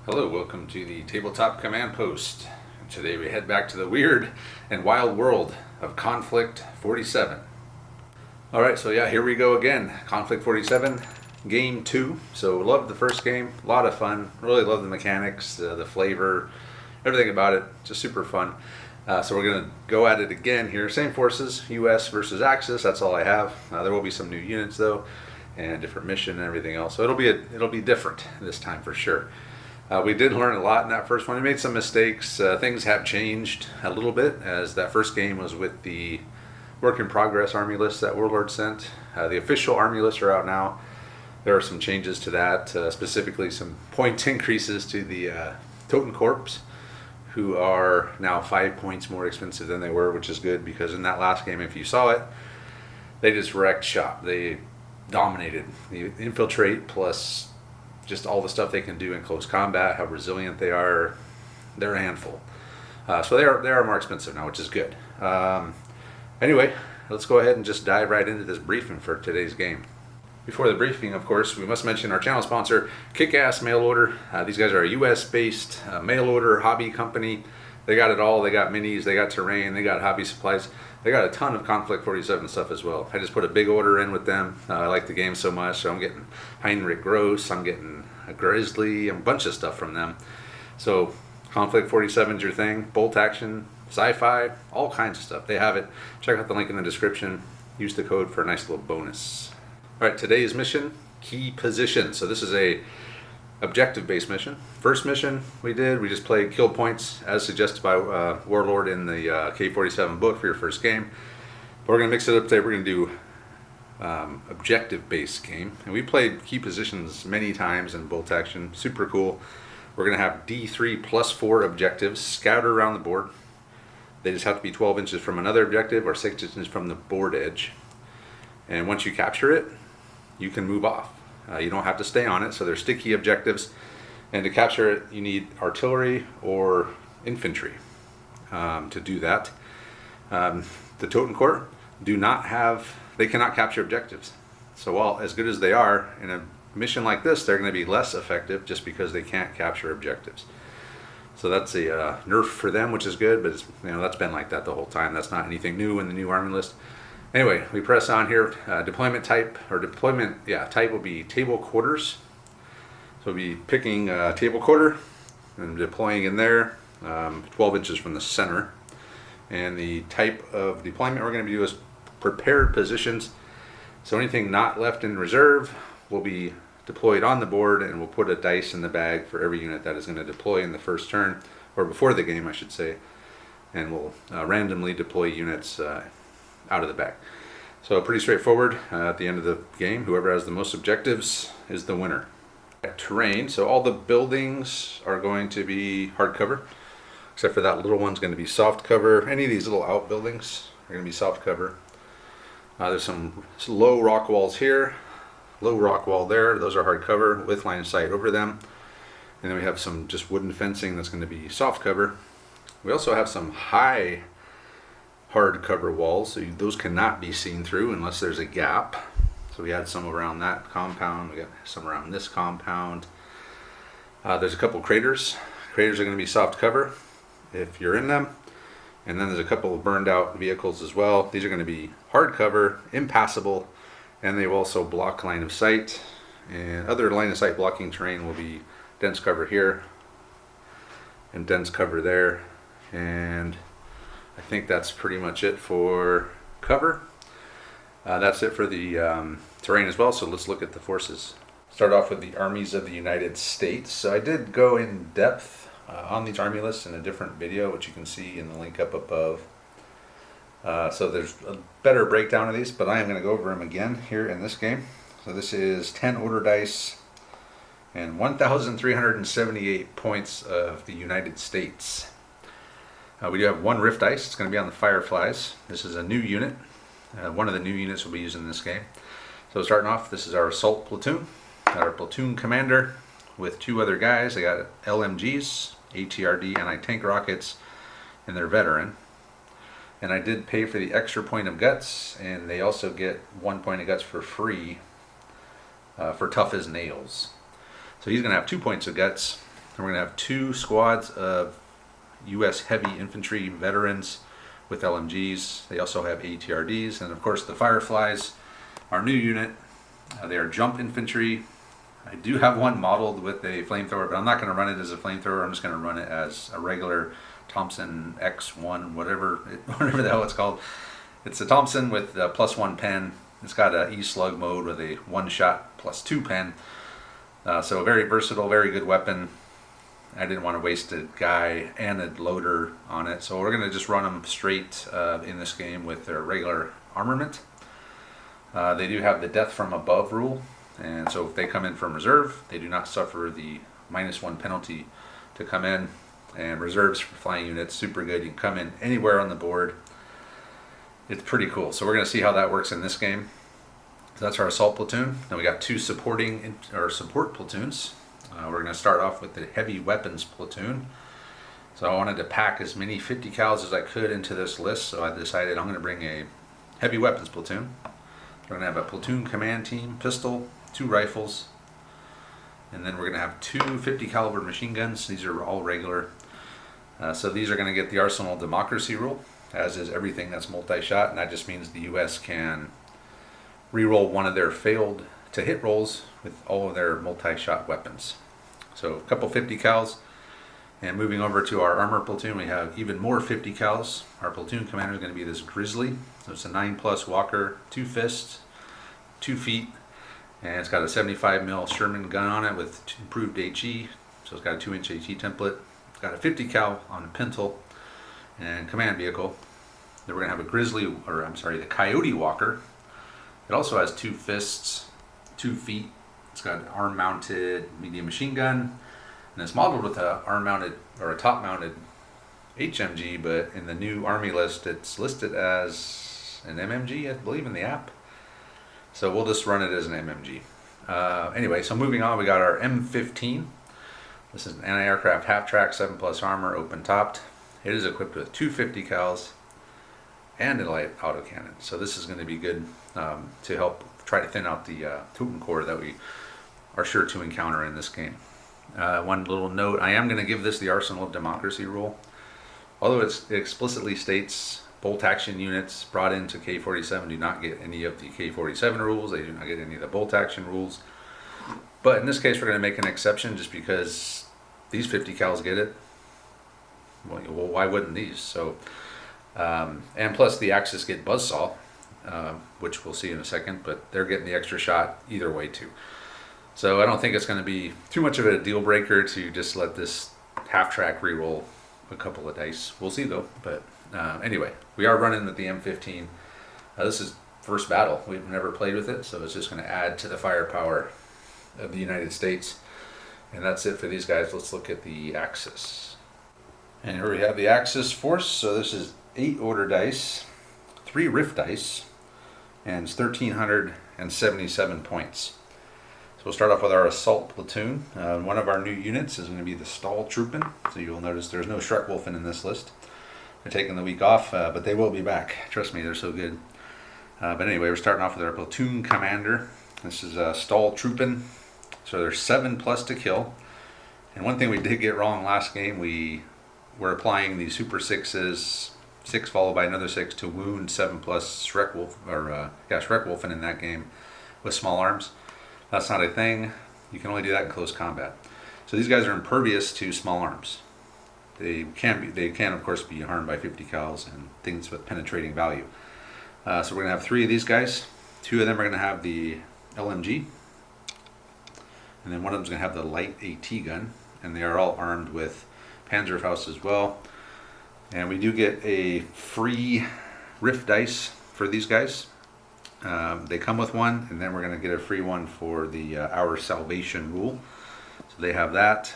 Hello, welcome to the Tabletop Command Post. Today we head back to the weird and wild world of Konflikt 47. Alright, so yeah, here we go again. Konflikt 47, Game 2. So loved the first game, a lot of fun. Really love the mechanics, the flavor, everything about it. Just super fun. So we're going to go at it again here. Same forces, US versus Axis, that's all I have. There will be some new units though, and different mission and everything else. So it'll be different this time for sure. We did learn a lot in that first one. We made some mistakes. Things have changed a little bit, as that first game was with the work in progress army list that Warlord sent. The official army lists are out now. There are some changes to that, specifically some point increases to the Toten Corps, who are now 5 points more expensive than they were, which is good because in that last game, if you saw it, they just wrecked shop. They dominated. The infiltrate plus just all the stuff they can do in close combat, how resilient they are. They're a handful. So they are more expensive now, which is good. Anyway, let's go ahead and just dive right into this briefing for today's game. Before the briefing, of course, we must mention our channel sponsor, Kick-Ass Mail Order. These guys are a US-based mail order hobby company. They got it all. They got minis, they got terrain, they got hobby supplies. They got a ton of Konflikt 47 stuff as well. I just put a big order in with them. I like the game so much, so I'm getting Heinrich Gross, I'm getting a Grizzly, a bunch of stuff from them. So Konflikt 47 is your thing. Bolt action, sci-fi, all kinds of stuff. They have it. Check out the link in the description. Use the code for a nice little bonus. All right, today's mission, key position. So this is a objective-based mission. First mission we just played kill points as suggested by Warlord in the K47 book for your first game. But we're going to mix it up today. We're going to do objective-based game. And we played key positions many times in bolt action. Super cool. We're going to have D3 plus 4 objectives scattered around the board. They just have to be 12 inches from another objective or 6 inches from the board edge. And once you capture it, you can move off. You don't have to stay on it, so they're sticky objectives. And to capture it, you need artillery or infantry to do that. The Toten Corps they cannot capture objectives. So while as good as they are, in a mission like this, they're going to be less effective just because they can't capture objectives. So that's a nerf for them, which is good, but that's been like that the whole time. That's not anything new in the new army list. Anyway, we press on here. Deployment type will be table quarters. So we'll be picking table quarter and deploying in there, 12 inches from the center. And the type of deployment we're going to do is prepared positions. So anything not left in reserve will be deployed on the board, and we'll put a dice in the bag for every unit that is going to deploy in the first turn, or before the game, I should say. And we'll randomly deploy units out of the bag. So pretty straightforward. At the end of the game, whoever has the most objectives is the winner. Terrain, so all the buildings are going to be hard cover, except for that little one's going to be soft cover. Any of these little outbuildings are going to be soft cover. There's some low rock walls here, low rock wall there. Those are hard cover with line of sight over them. And then we have some just wooden fencing that's going to be soft cover. We also have some high hard cover walls, so those cannot be seen through unless there's a gap. So we had some around that compound, we got some around this compound. There's a couple craters. Craters are going to be soft cover if you're in them. And then there's a couple of burned out vehicles as well. These are going to be hard cover, impassable, and they will also block line of sight. And other line of sight blocking terrain will be dense cover here and dense cover there. And I think that's pretty much it for cover. That's it for the terrain as well, so let's look at the forces. Start off with the armies of the United States. So I did go in depth on these army lists in a different video, which you can see in the link up above. So there's a better breakdown of these, but I am going to go over them again here in this game. So this is 10 order dice and 1,378 points of the United States. We do have one rift dice. It's going to be on the Fireflies. This is a new unit. One of the new units we'll be using in this game. So starting off, this is our assault platoon. Got our platoon commander with 2 other guys. They got LMGs, ATRD anti-tank rockets, and they're veteran. And I did pay for the extra point of guts, and they also get 1 point of guts for free for tough as nails. So he's going to have 2 points of guts. And we're going to have 2 squads of U.S. heavy infantry veterans with LMGs. They also have ATRDs, and of course the Fireflies, our new unit. They are jump infantry. I do have one modeled with a flamethrower, but I'm not going to run it as a flamethrower. I'm just going to run it as a regular Thompson X1, whatever the hell it's called. It's a Thompson with a +1 pen. It's got a E-slug mode with a 1-shot +2 pen. So very versatile, very good weapon. I didn't want to waste a guy and a loader on it, so we're going to just run them straight in this game with their regular armament. They do have the death from above rule, and so if they come in from reserve, they do not suffer the -1 penalty to come in. And reserves for flying units, super good. You can come in anywhere on the board. It's pretty cool. So we're going to see how that works in this game. So that's our assault platoon. Then we got 2 support platoons. We're going to start off with the heavy weapons platoon. So I wanted to pack as many 50 cals as I could into this list, so I decided I'm going to bring a heavy weapons platoon. We're going to have a platoon command team, pistol, 2 rifles, and then we're going to have 2 50 caliber machine guns. These are all regular. So these are going to get the Arsenal Democracy rule, as is everything that's multi-shot, and that just means the U.S. can re-roll one of their failed to hit rolls with all of their multi-shot weapons. So a couple 50 cals, and moving over to our armor platoon, we have even more 50 cals. Our platoon commander is going to be this Grizzly. So it's a 9+ Walker, 2 fists, 2 feet, and it's got a 75 mil Sherman gun on it with improved HE. So it's got a 2-inch HE template. It's got a 50 cal on a pintle and command vehicle. Then we're going to have a the Coyote Walker. It also has 2 fists, 2 feet. It's got an arm-mounted medium machine gun, and it's modeled with a arm-mounted or a top-mounted HMG. But in the new Army list, it's listed as an MMG, I believe, in the app. So we'll just run it as an MMG. Anyway, so moving on, we got our M15. This is an anti-aircraft half-track, 7+ armor, open-topped. It is equipped with 2 50 cals and a light autocannon. So this is going to be good to help try to thin out the Totem Core that we are sure to encounter in this game. One little note, I am going to give this the Arsenal of Democracy rule. Although it explicitly states bolt action units brought into K-47 do not get any of the K-47 rules. They do not get any of the bolt action rules. But in this case, we're going to make an exception just because these 50 cals get it. Well, why wouldn't these? So, and plus the Axis get Buzzsaw, which we'll see in a second, but they're getting the extra shot either way too. So I don't think it's going to be too much of a deal breaker to just let this half-track reroll a couple of dice. We'll see though. But anyway, we are running with the M15. This is first battle. We've never played with it, so it's just going to add to the firepower of the United States. And that's it for these guys. Let's look at the Axis. And here we have the Axis force. So this is 8 order dice, 3 rift dice, and it's 1,377 points. So we'll start off with our assault platoon. One of our new units is going to be the Stahltruppen. So you'll notice there's no Schreckwolfen in this list. They're taking the week off, but they will be back. Trust me, they're so good. But anyway, we're starting off with our platoon commander. This is Stahltruppen. So there's 7+ to kill. And one thing we did get wrong last game, we were applying the Super 6s, 6 followed by another 6 to wound 7+ Schreckwolfen in that game with small arms. That's not a thing. You can only do that in close combat. So these guys are impervious to small arms. They can of course be harmed by 50 cals and things with penetrating value. So we're going to have 3 of these guys. 2 of them are going to have the LMG. And then one of them is going to have the light AT gun. And they are all armed with Panzerfaust as well. And we do get a free rift dice for these guys. They come with one, and then we're going to get a free one for the Our Salvation rule. So they have that.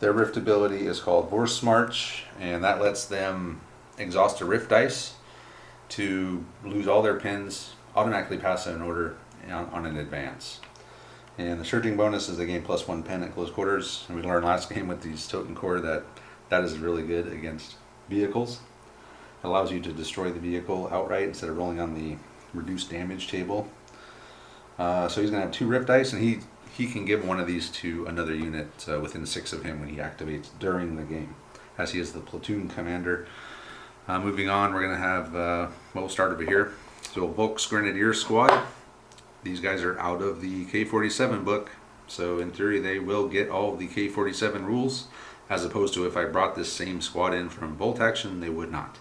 Their rift ability is called Vorstmarch, and that lets them exhaust a rift dice to lose all their pins, automatically pass an order on an advance. And the surging bonus is they gain +1 pen at close quarters. And we learned last game with these Totem Core that is really good against vehicles. It allows you to destroy the vehicle outright instead of rolling on the reduced damage table. So he's going to have 2 rift dice, and he can give one of these to another unit within 6 of him when he activates during the game, as he is the platoon commander. Moving on, we're going to have, well, we'll start over here. So Volk's Grenadier Squad. These guys are out of the K-47 book, so in theory they will get all of the K-47 rules, as opposed to if I brought this same squad in from Bolt Action, they would not.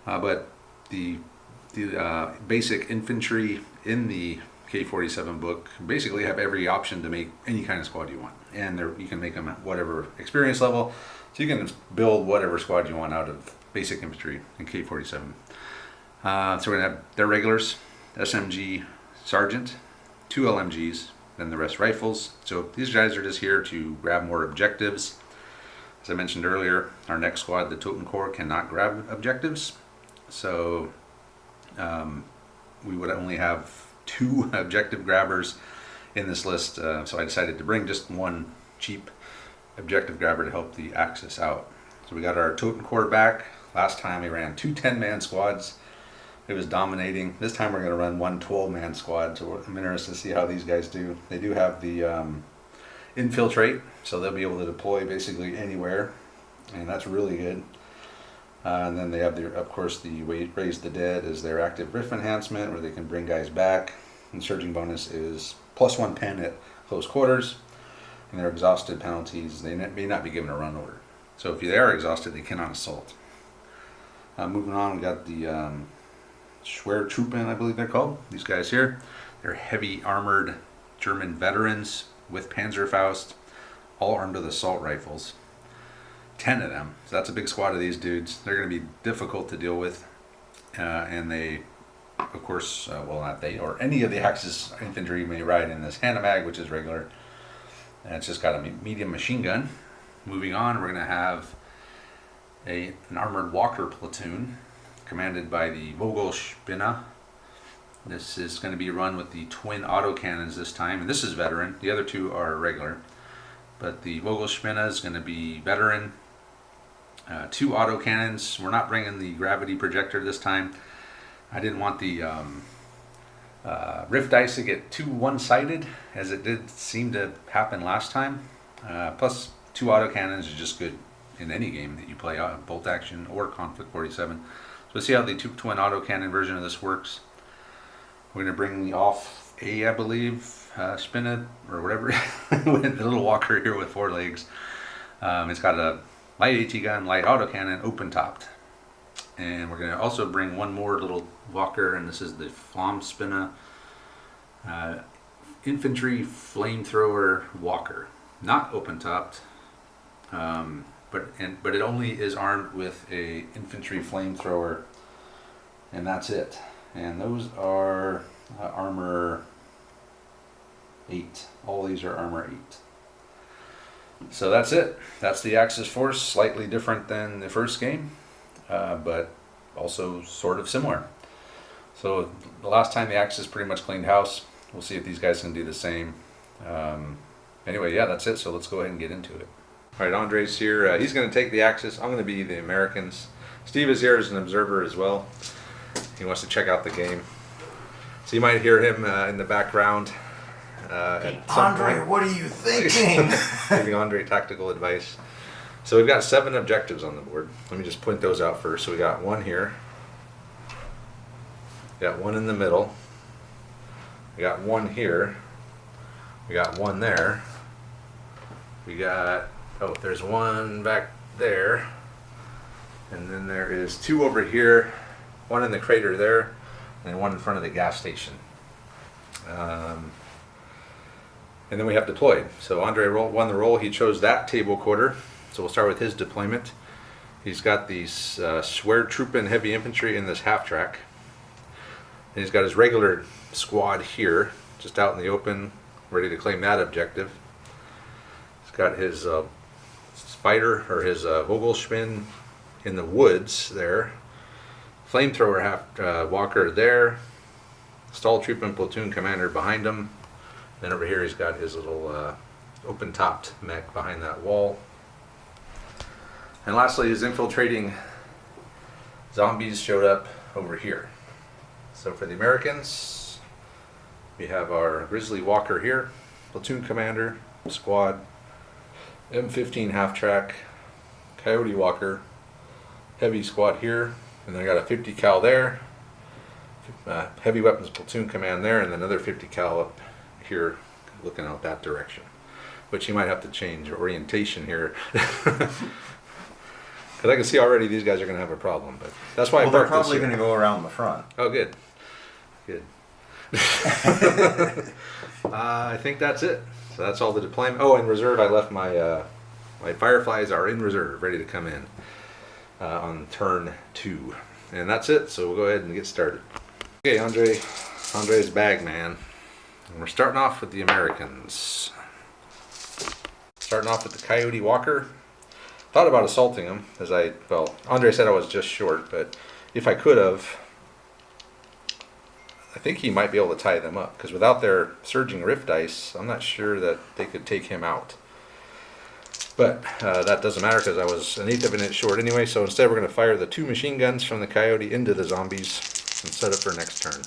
But the basic infantry in the K-47 book basically have every option to make any kind of squad you want, and you can make them at whatever experience level, so you can build whatever squad you want out of basic infantry in K-47. So we're going to have their regulars, SMG Sergeant, 2 LMGs, then the rest rifles. So these guys are just here to grab more objectives. As I mentioned earlier, our next squad, the Toten Corps, cannot grab objectives. So we would only have 2 objective grabbers in this list. So I decided to bring just one cheap objective grabber to help the Axis out. So we got our Toten Corps back. Last time we ran 2 10-man squads. It was dominating. This time we're going to run 1 12-man squad, so I'm interested to see how these guys do. They do have the infiltrate, so they'll be able to deploy basically anywhere, and that's really good. And then they have, of course, the Raise the Dead as their active riff enhancement, where they can bring guys back. And surging bonus is +1 pen at close quarters, and their exhausted penalties, they may not be given a run order. So if they are exhausted, they cannot assault. Moving on, we got the Schwertruppen, I believe they're called. These guys here, they're heavy armored German veterans with Panzerfaust, all armed with assault rifles. 10 of them. So that's a big squad of these dudes. They're going to be difficult to deal with, and they, of course, well, not they or any of the Axis infantry may ride in this Hanomag, which is regular. And it's just got a medium machine gun. Moving on, we're going to have an armored Walker platoon, commanded by the Vogelspinne. This is going to be run with the twin autocannons this time, and this is veteran. The other 2 are regular, but the Vogelspinne is going to be veteran. 2 autocannons. We're not bringing the gravity projector this time. I didn't want the rift dice to get too one-sided, as it did seem to happen last time. Plus 2 autocannons is just good in any game that you play, Bolt Action or Konflikt 47. So let's see how the twin autocannon version of this works. We're going to bring the off A, I believe, Spinne or whatever, with the little Walker here with 4 legs. It's got a light AT gun, light autocannon, open topped. And we're going to also bring one more little Walker, and this is the Flammspinne infantry flamethrower Walker. Not open topped. But it only is armed with a infantry flamethrower, and that's it. And those are armor 8. All these are armor 8. So that's it. That's the Axis force. Slightly different than the first game, but also sort of similar. So the last time the Axis pretty much cleaned house. We'll see if these guys can do the same. Anyway, yeah, that's it. So let's go ahead and get into it. All right, Andre's here. He's going to take the Axis. I'm going to be the Americans. Steve is here as an observer as well. He wants to check out the game. So you might hear him in the background. Hey, Andre, what are you thinking? Giving Andre tactical advice. So we've got 7 objectives on the board. Let me just point those out first. So we got 1 here. We got 1 in the middle. We got 1 here. We got 1 there. We got, oh, there's 1 back there. And then there is 2 over here. 1 in the crater there. And 1 in front of the gas station. And then we have deployed. So Andre won the roll. He chose that table quarter. So we'll start with his deployment. He's got these Schwertruppen heavy infantry in this half track. And he's got his regular squad here, just out in the open, ready to claim that objective. He's got his spider, or his Vogelspinne in the woods there. Flamethrower Walker there. Stahltruppen platoon commander behind him. Then over here he's got his little open-topped mech behind that wall. And lastly, his infiltrating zombies showed up over here. So for the Americans, we have our Grizzly Walker here, platoon commander, squad, M15 half track, Coyote Walker, heavy squad here, and then I got a 50 cal there, heavy weapons platoon command there, and then another 50 cal up here looking out that direction. But you might have to change orientation here. Because I can see already these guys are going to have a problem. But that's why Well, I they're parked this probably here. going to go around the front. Oh, good. Good. I think that's it. So that's all the deployment. Oh, in reserve, I left my my Fireflies are in reserve, ready to come in on turn 2. And that's it. So we'll go ahead and get started. Okay, Andre's bag man. And we're starting off with the Americans. Starting off with the Coyote Walker. Thought about assaulting him, as Andre said I was just short, but if I could have, I think he might be able to tie them up, because without their surging rift dice, I'm not sure that they could take him out. But that doesn't matter, because I was an eighth of an inch short anyway, so instead we're going to fire the 2 machine guns from the Coyote into the zombies and set up for next turn.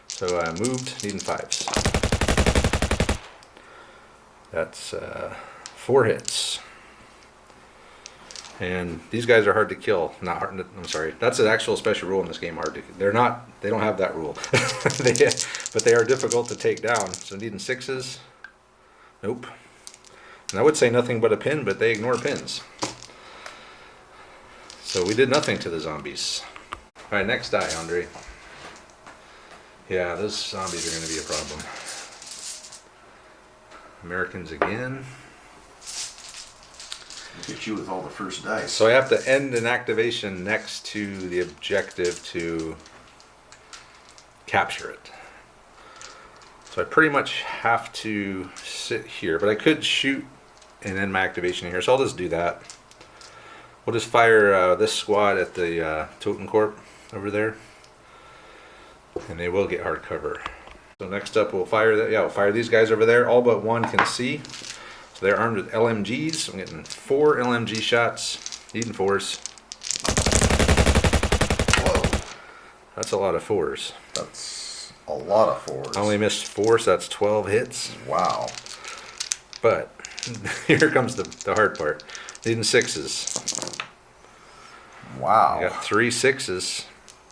So I moved, needing 5s. That's 4 hits. And these guys are hard to kill. Not hard. I'm sorry. That's an actual special rule in this game. Hard to. They're not. They don't have that rule. But they are difficult to take down. So needing 6s. Nope. And I would say nothing but a pin, but they ignore pins. So we did nothing to the zombies. All right, next die, Andre. Yeah, those zombies are going to be a problem. Americans again. Look at you with all the first dice. So I have to end an activation next to the objective to capture it. So I pretty much have to sit here, but I could shoot and end my activation here. So I'll just do that. We'll just fire this squad at the Totem Corp over there, and they will get hard cover. So next up, we'll fire that. Yeah, we'll fire these guys over there. All but one can see. So they're armed with LMGs. I'm getting 4 LMG shots. Needing 4s. Whoa. That's a lot of 4s. That's a lot of 4s. I only missed 4, so that's 12 hits. Wow. But here comes the hard part. Needing 6s. Wow. I got 3 6s,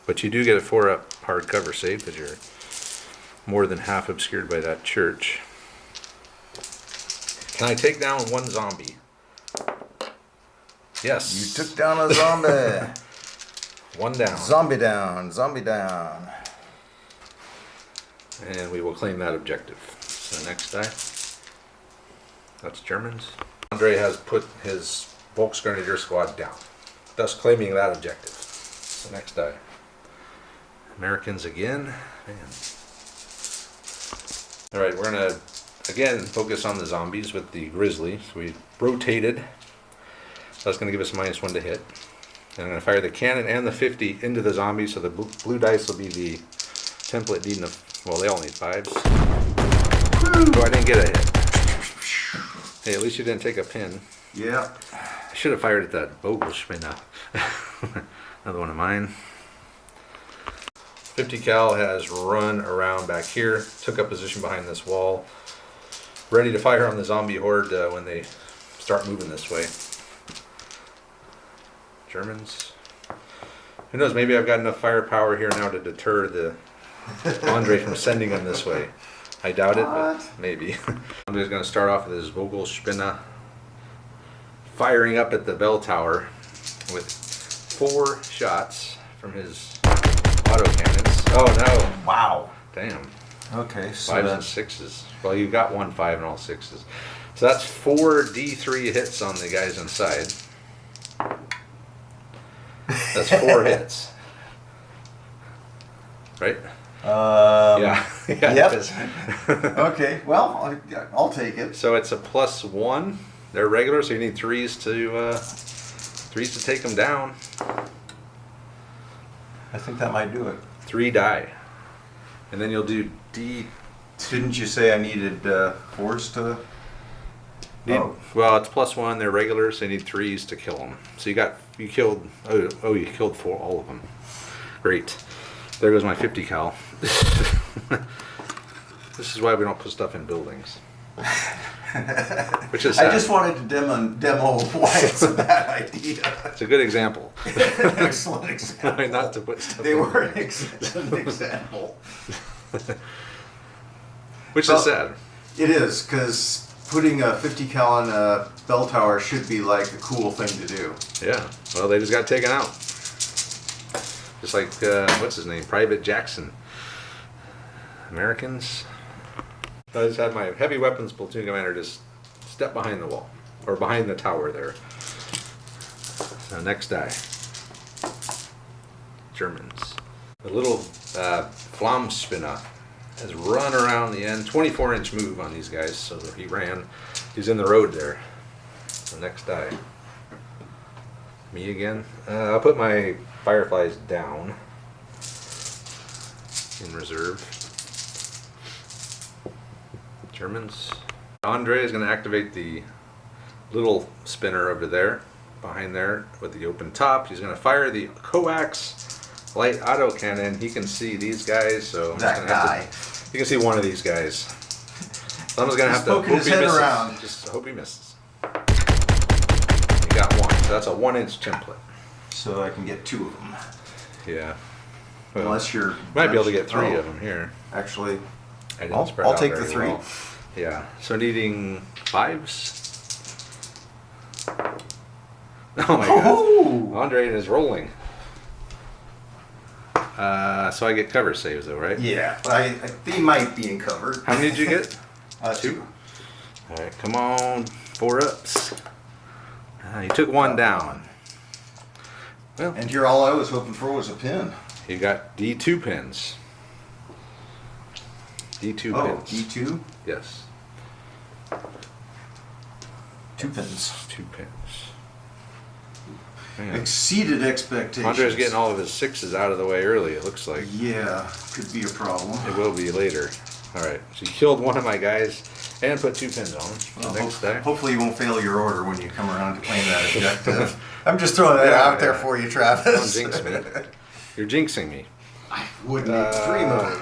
but you do get a 4-up hard cover save because you're more than half obscured by that church. Can I take down 1 zombie? Yes. You took down a zombie. 1 down. Zombie down. Zombie down. And we will claim that objective. So next die. That's Germans. Andre has put his Volksgrenadier squad down, thus claiming that objective. So next die. Americans again. Man. Alright, we're going to again focus on the zombies with the Grizzly. So we rotated. So that's going to give us -1 to hit. And I'm going to fire the cannon and the 50 into the zombies, so the blue dice will be the template needing well, they all need 5s. Oh, I didn't get a hit. Hey, at least you didn't take a pin. Yeah. I should have fired at that Vogelspinner. Another one of mine. 50 cal has run around back here, took up position behind this wall, ready to fire on the zombie horde when they start moving this way. Germans. Who knows, maybe I've got enough firepower here now to deter the Andre from sending them this way. I doubt it, but maybe. Andre's going to start off with his Vogelspinner, firing up at the bell tower with 4 shots from his autocannons. Oh no! Wow. Damn. Okay, so 5s and 6s. Well, you got 1 5 and all 6s. So that's 4 D3 hits on the guys inside. That's 4 hits. Right? Yeah. Yep. It is. Okay, well, I'll take it. So it's a +1. They're regular, so you need 3s to take them down. I think that might do it. 3 die. And then you'll do D. Didn't you say I needed 4s to? Well, it's +1. They're regular, so you need 3s to kill them. So you killed. You killed 4, all of them. Great. There goes my 50 cal. This is why we don't put stuff in buildings. Which is I sad. just wanted to demo why it's a bad idea. It's a good example. Excellent example. Why not to put stuff They in were there. an example. Which Well, is sad. It is, because putting a 50 cal on a bell tower should be like a cool thing to do. Yeah. Well, they just got taken out. Just like, what's his name? Private Jackson. Americans. I just had my heavy weapons platoon commander just step behind the wall. Or behind the tower there. So next die. Germans. The little Flammspinner has run around the end. 24-inch move on these guys. So he ran. He's in the road there. So next die. Me again. I'll put my Fireflies down in reserve. Germans. Andre is going to activate the little spinner over there, behind there with the open top. He's going to fire the coax light autocannon. He can see these guys, so I'm just That gonna have guy. to, you can see one of these guys. So I'm just going to have to poking hope his he head misses. around. Just hope he misses. He got one. So that's a 1-inch template. So I can get 2 of them. Yeah. Well, Unless you're... might be able to get 3 Oh, of them here. Actually, I didn't I'll spread out take the very 3. well. Yeah. So needing 5s. Oh my god. Oh! Andre is rolling. So I get cover saves though, right? Yeah, they might be in cover. How many did you get? 2. Alright, come on. 4 ups. You took 1 down. Well, And here all I was hoping for was a pin. you got D2 pins. D2 Oh, pins. D2? Yes. 2 pins. 2 pins. Man. Exceeded expectations. Andre's getting all of his 6s out of the way early, it looks like. Yeah, could be a problem. It will be later. Alright, so you killed one of my guys and put 2 pins on him. Well, Next day. hopefully you won't fail your order when you come around to claim that objective. I'm just throwing that out there for you, Don't Travis. jinx me. You're jinxing me. I wouldn't even dream of it.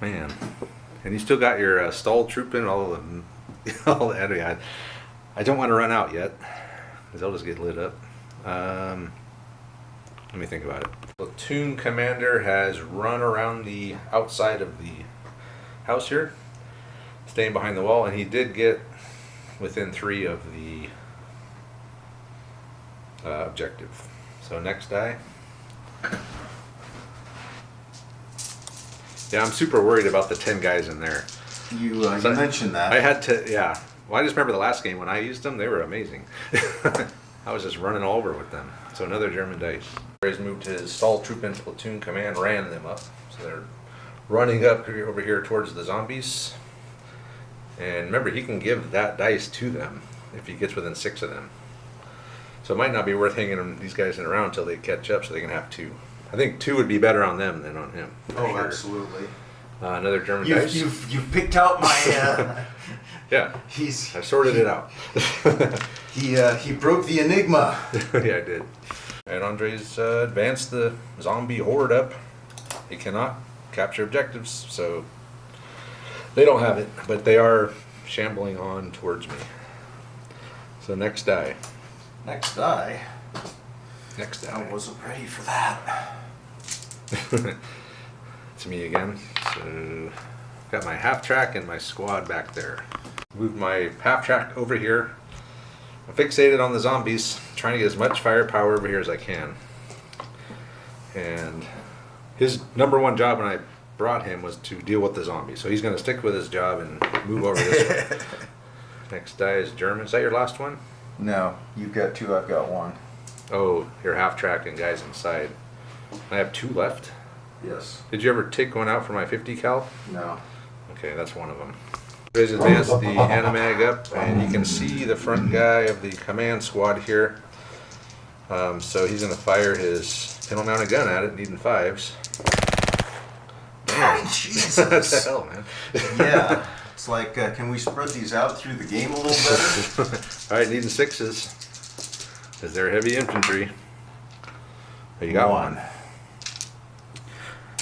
Man. And you still got your stall troop in, all the enemy. I don't want to run out yet, because they'll just get lit up. Let me think about it. Platoon commander has run around the outside of the house here, staying behind the wall, and he did get within 3 of the objective. So next die. Yeah, I'm super worried about the 10 guys in there. You So mentioned that. I had to, yeah. Well, I just remember the last game when I used them, they were amazing. I was just running all over with them. So another German dice. He's moved his stall troop into platoon command, ran them up. So they're running up here, over here towards the zombies. And remember, he can give that dice to them if he gets within 6 of them. So it might not be worth hanging these guys in around until they catch up so they can have 2. I think 2 would be better on them than on him. for Oh, sure. absolutely. Another German dice. You've picked out my. Yeah, He's. I sorted it out. He broke the enigma. Yeah, I did. And Andre's advanced the zombie horde up. He cannot capture objectives, so they don't have it, but they are shambling on towards me. So next die. Next die. Next I die. wasn't ready for that. It's me again. So got my half track and my squad back there. Moved my half track over here. I'm fixated on the zombies, trying to get as much firepower over here as I can. And his number 1 job when I brought him was to deal with the zombies. So he's going to stick with his job and move over this way. Next die is German. Is that your last one? No, you've got 2. I've got 1. Oh, your half track and guys inside. I have 2 left. Yes. Did you ever take one out for my 50 cal? No. Okay, that's one of them. He's advanced the animag up, and you can see the front guy of the command squad here. So he's going to fire his pistol-mounted gun at it, needing 5s. What the Jesus. hell, man? Yeah. It's like, can we spread these out through the game a little better? All right, needing 6s. Because they're heavy infantry. Oh, you got 1.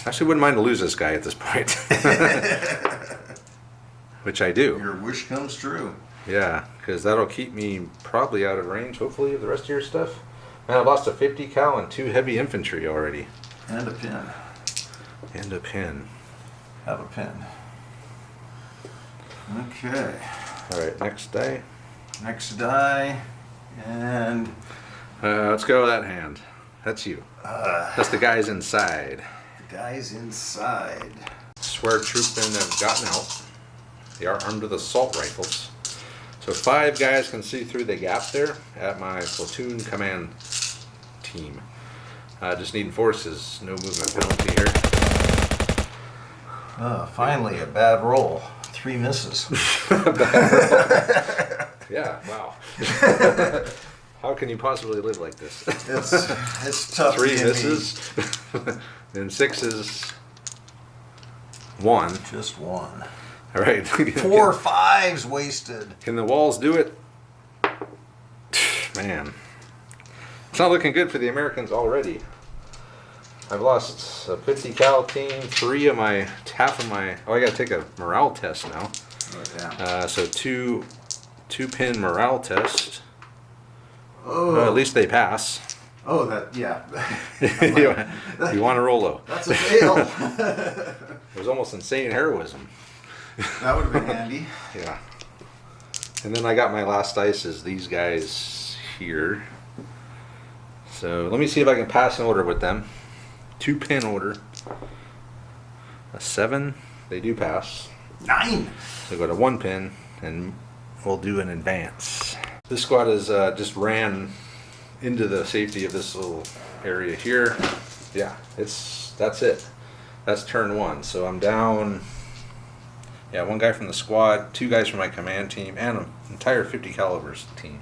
Actually, wouldn't mind to lose this guy at this point. which I do. Your wish comes true. Yeah, because that'll keep me probably out of range, hopefully, of the rest of your stuff. Man, I've lost a 50 cal and 2 heavy infantry already. And a pin. And a pin. Have a pin. Okay. All right, next die. Next die. And Let's go with that hand. That's you. That's the guys inside. the guys inside. Swear troopmen have gotten out. They are armed with assault rifles. So 5 guys can see through the gap there at my platoon command team. Just needing forces, no movement penalty here. Finally, a bad roll. 3 misses. Yeah, wow. How can you possibly live like this? It's tough. 3 being me. misses, and 6s, 1. Just 1. All right. 4 5s wasted. Can the walls do it? Man, it's not looking good for the Americans already. I've lost a 50 cal team, half of my. Oh, I got to take a morale test now. Oh, damn. So two pin morale test. Oh. At least they pass. Oh, that, yeah. You want to roll though? That's a fail. It was almost insane heroism. That would have been handy. Yeah. And then I got my last dice is these guys here. So let me see if I can pass an order with them. 2 pin order. A 7. They do pass. 9. So go to 1 pin and we'll do an advance. This squad is just ran into the safety of this little area here. Yeah, that's it. That's turn 1. So I'm down. Yeah, 1 guy from the squad, 2 guys from my command team, and an entire 50 calibers team.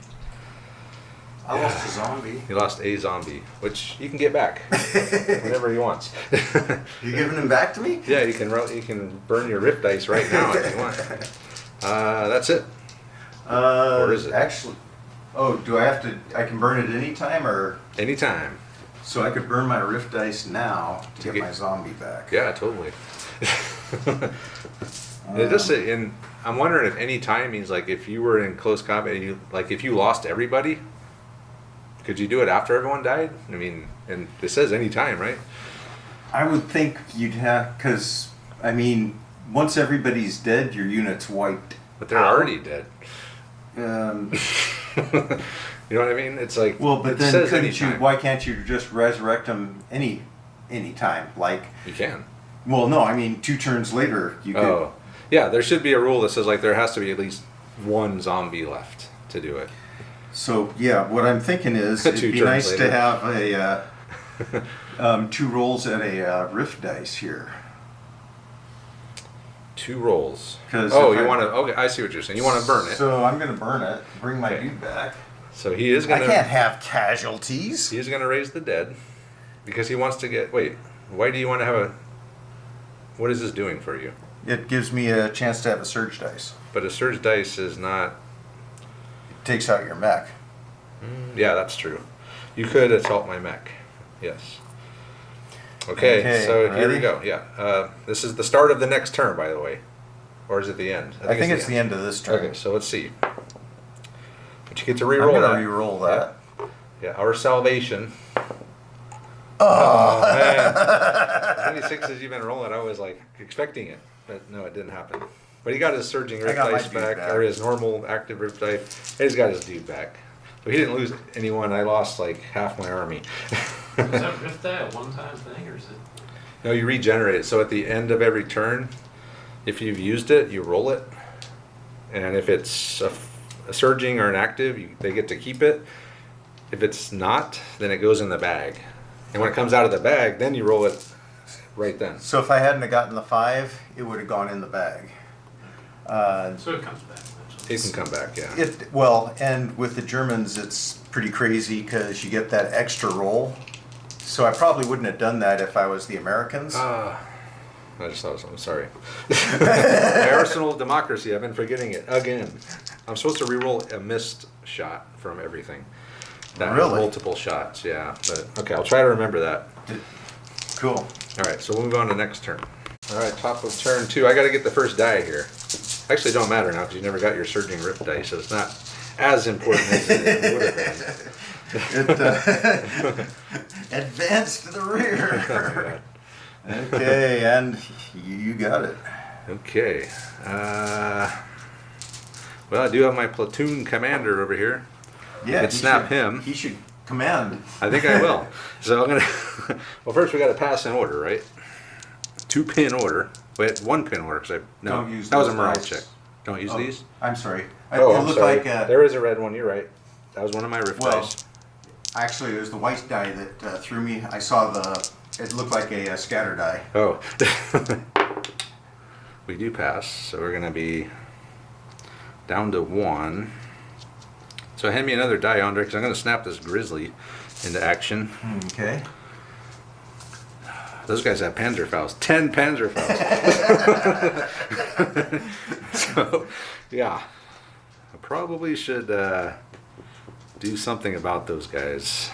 I lost a zombie. He lost a zombie, which you can get back whenever he wants. You giving him back to me? Yeah, you can burn your rift dice right now if you want. That's it. Or is it? Actually, do I have to? I can burn it anytime, or Anytime. so I could burn my rift dice now to get get- my zombie back. Yeah, totally. It does say, and I'm wondering if any time means like if you were in close combat and if you lost everybody, could you do it after everyone died? I mean, and it says any time, right? I would think you'd have, because I mean, once everybody's dead, your unit's wiped. But they're out. already dead. Um, You know what I mean? It's like well, but it then says couldn't you? anytime. Why can't you just resurrect them any time? Like, You can. well, no, I mean 2 turns later you could. Oh, yeah. There should be a rule that says like there has to be at least 1 zombie left to do it. So yeah, what I'm thinking is it'd 2 be turns nice later. to have a 2 rolls at a rift dice here. 2 rolls. 'Cause Oh, if you I- want to? Okay, I see what you're saying. You want to burn it. So I'm gonna burn it. Bring my Okay. dude back. So he is I gonna. can't have casualties. He's gonna raise the dead because he wants to get. Wait, why do you want to have a? What is this doing for you? It gives me a chance to have a surge dice. But a surge dice is not. It takes out your mech. Yeah, that's true. You could assault my mech. Yes. Okay, so here we ready? go. Yeah. This is the start of the next turn, by the way. Or is it the end? I think it's the end of this turn. Okay, so let's see. But you get to I'm re-roll gonna that. re-roll that. Yeah, our salvation. Oh, Man. As many 6s you've been rolling, I was like expecting it. But no, it didn't happen. But he got his surging rift got my dice dude back, back. or his normal active rift dice. He's got his dude back. So he didn't lose anyone. I lost like half my army. Is that rift die a one-time thing, or is it? No, you regenerate it. So at the end of every turn, if you've used it, you roll it. And if it's a surging or an active, they get to keep it. If it's not, then it goes in the bag. And when it comes out of the bag, then you roll it right then. so if I hadn't have gotten the 5, it would have gone in the bag. So it comes back eventually. It can come back, yeah. Well, and with the Germans, it's pretty crazy because you get that extra roll. So I probably wouldn't have done that if I was the Americans. I just thought of something. Sorry. My arsenal of democracy. I've been forgetting it again. I'm supposed to reroll a missed shot from everything. That has Really? multiple shots. Yeah. But okay, I'll try to remember that. Cool. All right. So we'll move on to next turn. All right. Top of turn 2. I got to get the first die here. Actually, it don't matter now because you never got your surging rift dice, so it's not as important as it would have been. It advanced to the rear. Oh, Okay, and you got it. okay. Well, I do have my platoon commander over here. Yeah, could snap him. He should command. I think I will. So I'm gonna. Well, first we got to pass an order, right? 2-pin order. Wait, 1-pin order. Cause Don't use that was a those morale dice. check. Don't use Oh, these. I'm sorry. Oh, It I'm looked sorry. like There is a red one. You're right. That was one of my rift well, dice. actually, it was the white die that threw me. I saw it looked like a scatter die. Oh. We do pass, so we're gonna be down to 1. So hand me another die, Andre, because I'm gonna snap this grizzly into action. Okay. Those guys have Panzerfaust. 10 Panzerfaust. So, yeah. I probably should do something about those guys.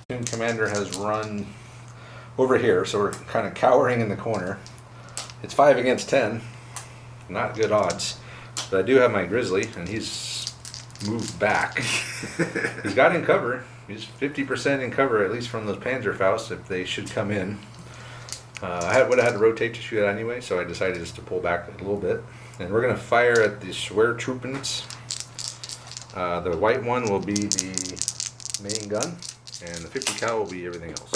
Platoon commander has run over here, so we're kind of cowering in the corner. It's 5 against 10. Not good odds. But I do have my grizzly, and he's moved back. He's got in cover. He's 50% in cover, at least from those Panzerfausts, if they should come in. I would have had to rotate to shoot it anyway, so I decided just to pull back a little bit. And we're going to fire at the Schwertruppens. The white one will be the main gun, and the 50 cal will be everything else.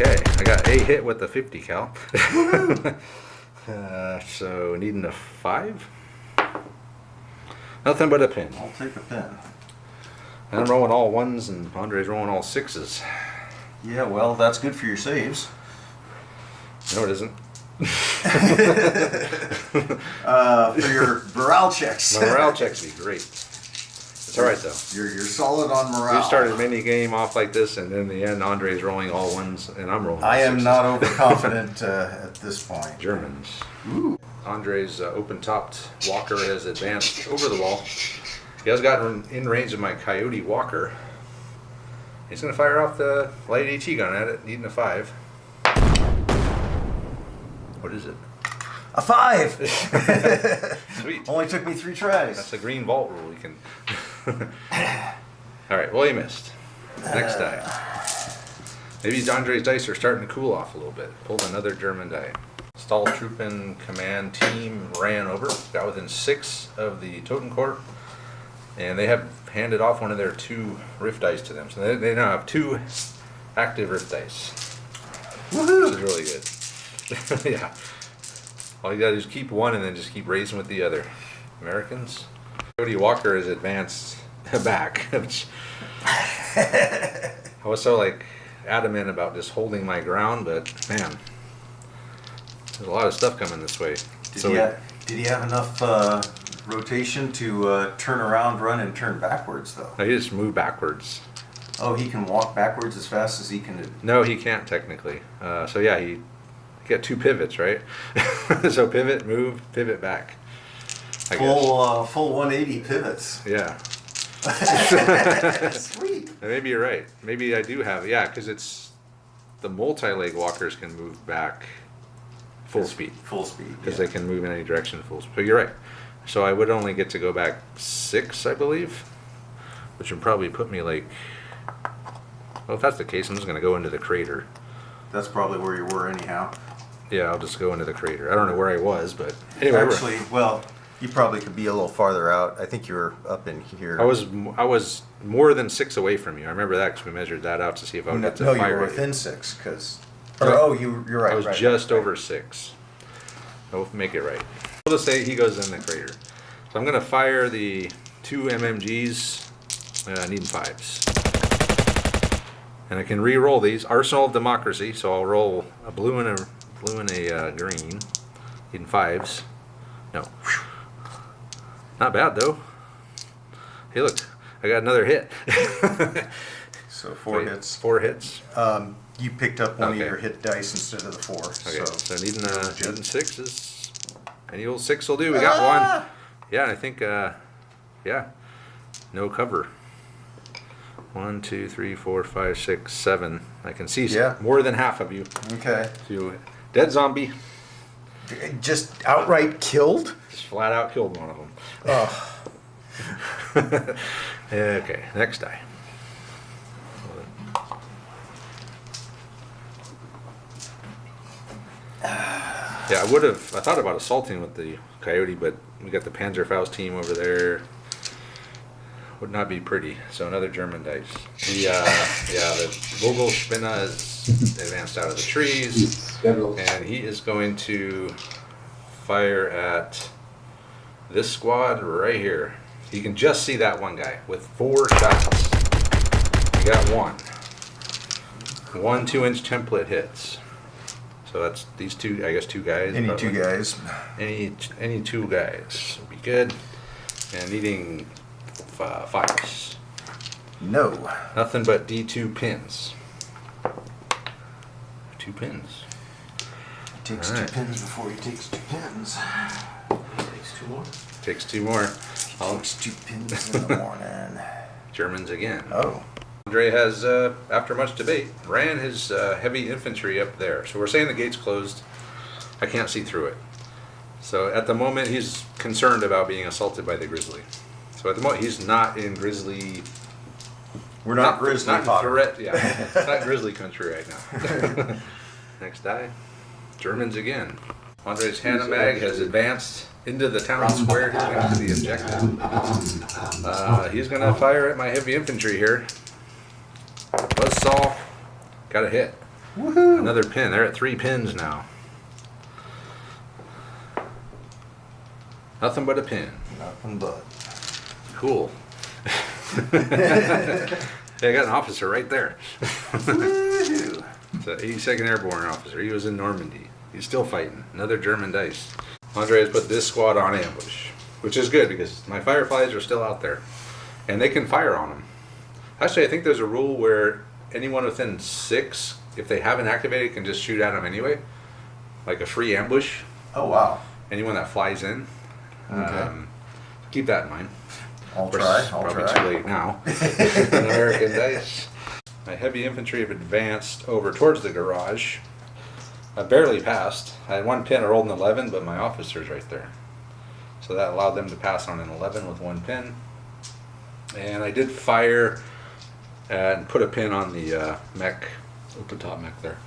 Okay, I got a hit with the 50 cal. So needing a 5. Nothing but a pin. I'll take a pin. And I'm rolling all 1s, and Andre's rolling all 6s. Yeah, well, that's good for your saves. No, it isn't. For your morale checks. My morale checks would be great. It's all right though. You're solid on morale. You started mini game off like this, and in the end, Andre's rolling all 1s, and I'm rolling all I am 6s. not overconfident at this point. Germans. Ooh. Andre's open-topped walker has advanced over the wall. He has gotten in range of my coyote walker. He's going to fire off the light AT gun at it, needing a 5. What is it? A 5! Sweet. Only took me 3 tries. That's a green vault rule. You can. All right. Well, he missed. Next die. Maybe Andre's dice are starting to cool off a little bit. Pulled another German die. Stahltruppen command team ran over. Got within 6 of the Totenkorps. And they have handed off one of their 2 rift dice to them. So they now have 2 active rift dice. Woohoo! Which is really good. Yeah. All you gotta do is keep one and then just keep raising with the other. Americans. Cody Walker is advanced back. Which I was so adamant about just holding my ground, but man, there's a lot of stuff coming this way. Did he have enough rotation to turn around, run, and turn backwards, though? No, he just moved backwards. Oh, he can walk backwards as fast as he can. No, he can't technically. So yeah, he got 2 pivots, right? So pivot, move, pivot back. I guess. Full 180 pivots. Yeah. Sweet. Maybe you're right. Maybe I do have, yeah, because it's the multi-leg walkers can move back full speed. Full speed. Because they can move in any direction full speed. So you're right. So I would only get to go back 6, I believe, which would probably put me well, if that's the case, I'm just going to go into the crater. That's probably where you were anyhow. Yeah, I'll just go into the crater. I don't know where I was, but anyway. Actually, well, you probably could be a little farther out. I think you were up in here. I was more than 6 away from you. I remember that because we measured that out to see if I would get to No, fire. you were you. within 6, because... No, you're right. I was just over 6. I'll make it right. We'll just say he goes in the crater. So I'm going to fire the 2 MMGs, needing 5s. And I can re-roll these. Arsenal of Democracy, so I'll roll a blue and a green. Needing 5s. No. Not bad, though. Hey, look. I got another hit. So 4 hits. 4 hits. You picked up one Okay. of your hit dice instead of the 4. Okay, so needing legit. 6s. Any old 6 will do. We got one. Yeah, I think, yeah. No cover. 1, 2, 3, 4, 5, 6, 7. I can see Yeah. more than half of you. Okay. So, dead zombie. Just outright killed? Just flat out killed one of them. Oh. Okay, next die. Yeah, I thought about assaulting with the coyote, but we got the Panzerfaust team over there. Would not be pretty. So another German dice. The Vogelspinner is advanced out of the trees, and he is going to fire at this squad right here. You can just see that one guy with 4 shots. You got one. 1 2-inch template hits. So that's these two, I guess 2 guys. Any probably. 2 guys. Any 2 guys would be good. And needing 5s. No. Nothing but D2 pins. 2 pins. He takes Alright. 2 pins before he takes 2 pins. Takes 2 more. Takes 2 more. He takes 2 pins in the morning. Germans again. Oh. Andre has, after much debate, ran his heavy infantry up there. So we're saying the gate's closed. I can't see through it. So at the moment, he's concerned about being assaulted by the grizzly. So at the moment, he's not in grizzly. We're not grizzly not fodder. threat. Yeah, it's not grizzly country right now. Next die, Germans again. Andre's Hanomag has advanced into the town square next to the objective. He's gonna fire at my heavy infantry here. Buzzsaw, got a hit. Woohoo! Another pin. They're at 3 pins now. Nothing but a pin. Nothing but. Cool. Yeah, I got an officer right there. Woohoo! It's an 82nd Airborne officer. He was in Normandy. He's still fighting. Another German dice. Andre has put this squad on ambush, which is good because my Fireflies are still out there. And they can fire on them. Actually, I think there's a rule where anyone within 6, if they haven't activated, can just shoot at them anyway. Like a free ambush. Oh, wow. Anyone that flies in. Okay. Keep that in mind. I'll Of course, try. I'll probably try. too late now. American dice. My heavy infantry have advanced over towards the garage. I barely passed. I had 1 pin. I rolled an 11, but my officer's right there. So that allowed them to pass on an 11 with 1 pin. And I did fire and put a pin on the mech, open top mech there.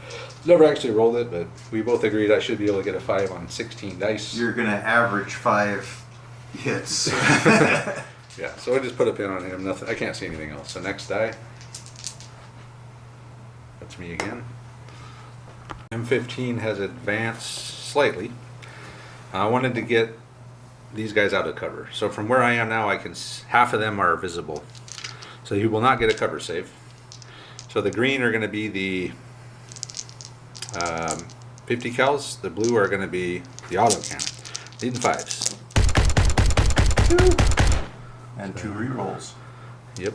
Never actually rolled it, but we both agreed I should be able to get a 5 on 16 dice. You're going to average 5 hits. Yeah, so I just put a pin on him. Nothing. I can't see anything else. So next die. That's me again. M15 has advanced slightly. I wanted to get these guys out of cover. So from where I am now, half of them are visible. So he will not get a cover save. So the green are going to be the 50 cals. The blue are going to be the auto cannon. Needing 5s. And 2 rerolls. Yep.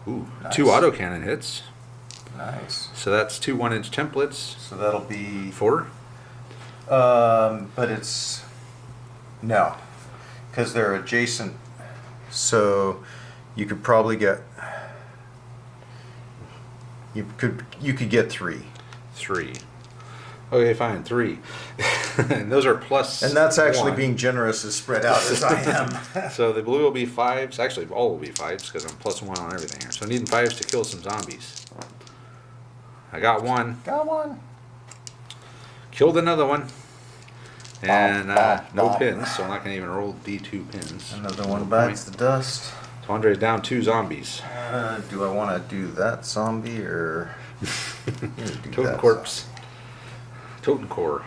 Ooh, Nice. 2 autocannon hits. Nice. So that's 2 1-inch templates. So that'll be 4. but it's no, because they're adjacent. So you could probably get you could get 3, 3. Okay, fine. 3. And those are plus. and that's actually 1. being generous as spread out as I am. So the blue will be 5s. Actually, all will be 5s because I'm plus 1 on everything here. So needing 5s to kill some zombies. I got 1. Got one. Killed another one. And no bop. pins, so I'm not going to even roll D2 pins. Another one bites the dust. So Andre's down 2 zombies. Do I want to do that zombie or Here, do Totem that corpse. Totem core.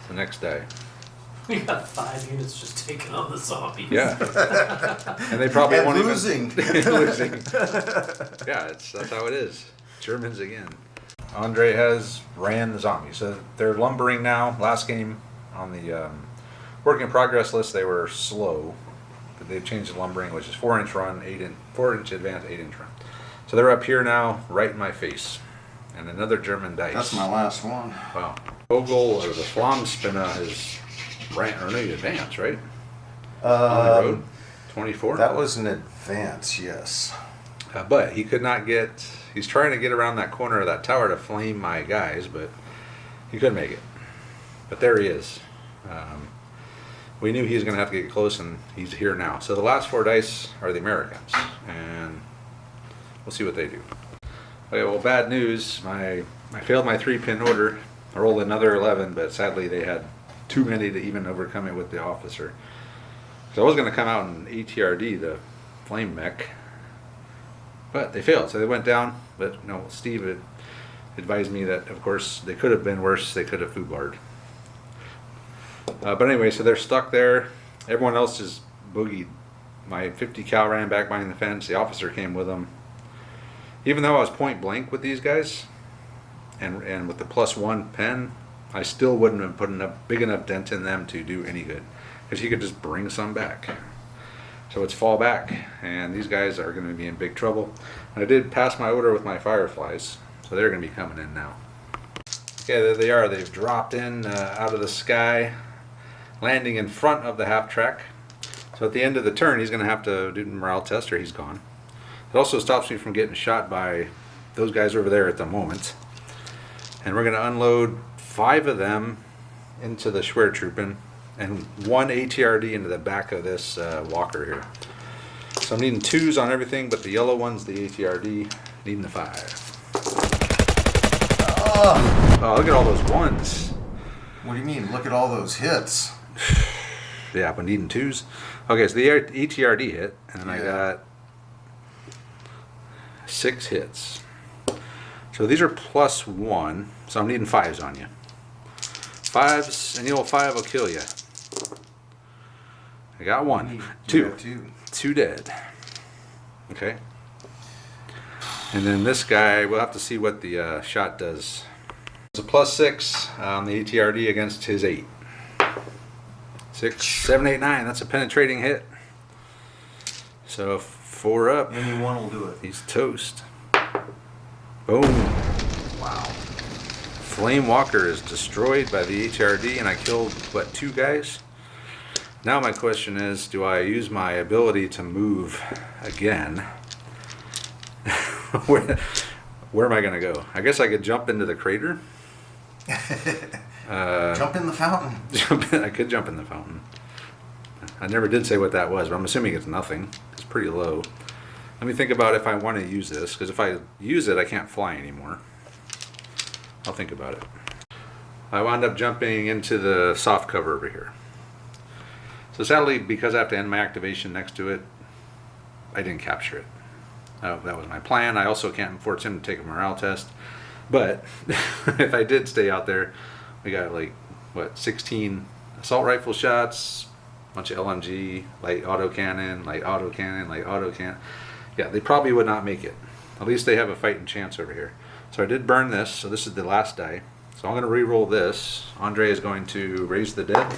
The next day. We got 5 units just taking on the zombies. Yeah. And they probably And won't losing. even losing. Yeah, that's how it is. Germans again. Andre has ran the zombies. So they're lumbering now. Last game on the work in progress list they were slow, but they've changed the lumbering, which is 4-inch run, 4-inch advance, 8-inch run. So they're up here now, right in my face. And another German dice. That's my last one. Wow. Vogel or the Flammspinner is ran, or no, you advance, right? On the road. 24? That was an advance, yes. But he could not get, he's trying to get around that corner of that tower to flame my guys, but He couldn't make it. But there he is. We knew he was going to have to get close, and he's here now. So the last 4 dice are the Americans, and we'll see what they do. Okay, well, bad news. I failed my 3-pin order. I rolled another 11, but sadly they had too many to even overcome it with the officer. So I was going to come out and ATRD the flame mech, but they failed. So they went down. But no, Steve had advised me that, of course, they could have been worse. They could have foobarred. But anyway, so they're stuck there. Everyone else is boogied. My 50 cal ran back behind the fence. The officer came with them. Even though I was point blank with these guys, and with the +1 pen, I still wouldn't have put enough big enough dent in them to do any good, because he could just bring some back. So it's fall back, and these guys are going to be in big trouble. And I did pass my order with my fireflies, so they're going to be coming in now. Okay, there they are. They've dropped in out of the sky, landing in front of the half track. So at the end of the turn, he's going to have to do the morale test, or he's gone. It also stops me from getting shot by those guys over there at the moment. And we're going to unload 5 of them into the Schwertruppen and 1 ATRD into the back of this walker here. So I'm needing 2s on everything, but the yellow one's the ATRD, needing the 5. Oh, look at all those 1s. What do you mean? Look at all those hits. Yeah, but needing 2s. Okay, so the ATRD hit, and I got 6 hits. So these are +1, so I'm needing 5s on you. 5s, and the old 5 will kill you. I got 1. 2. 2 dead. Okay. And then this guy, we'll have to see what the shot does. It's a +6 on the ATRD against his 8. 6, 7, 8, 9. That's a penetrating hit. So 4 up. Anyone will do it. He's toast. Boom. Wow. Flame Walker is destroyed by the HRD, and I killed, what, 2 guys? Now my question is, do I use my ability to move again? Where am I going to go? I guess I could jump into the crater. Jump in the fountain. I could jump in the fountain. I never did say what that was, but I'm assuming it's nothing. It's pretty low. Let me think about if I want to use this, because if I use it, I can't fly anymore. I'll think about it. I wound up jumping into the soft cover over here. So sadly, because I have to end my activation next to it, I didn't capture it. That was my plan. I also can't force him to take a morale test. But if I did stay out there, we got like, what, 16 assault rifle shots, a bunch of LMG, light autocannon, light autocannon, light autocannon. Yeah, they probably would not make it. At least they have a fighting chance over here. So I did burn this, so this is the last die. So I'm going to re-roll this. Andre is going to raise the dead.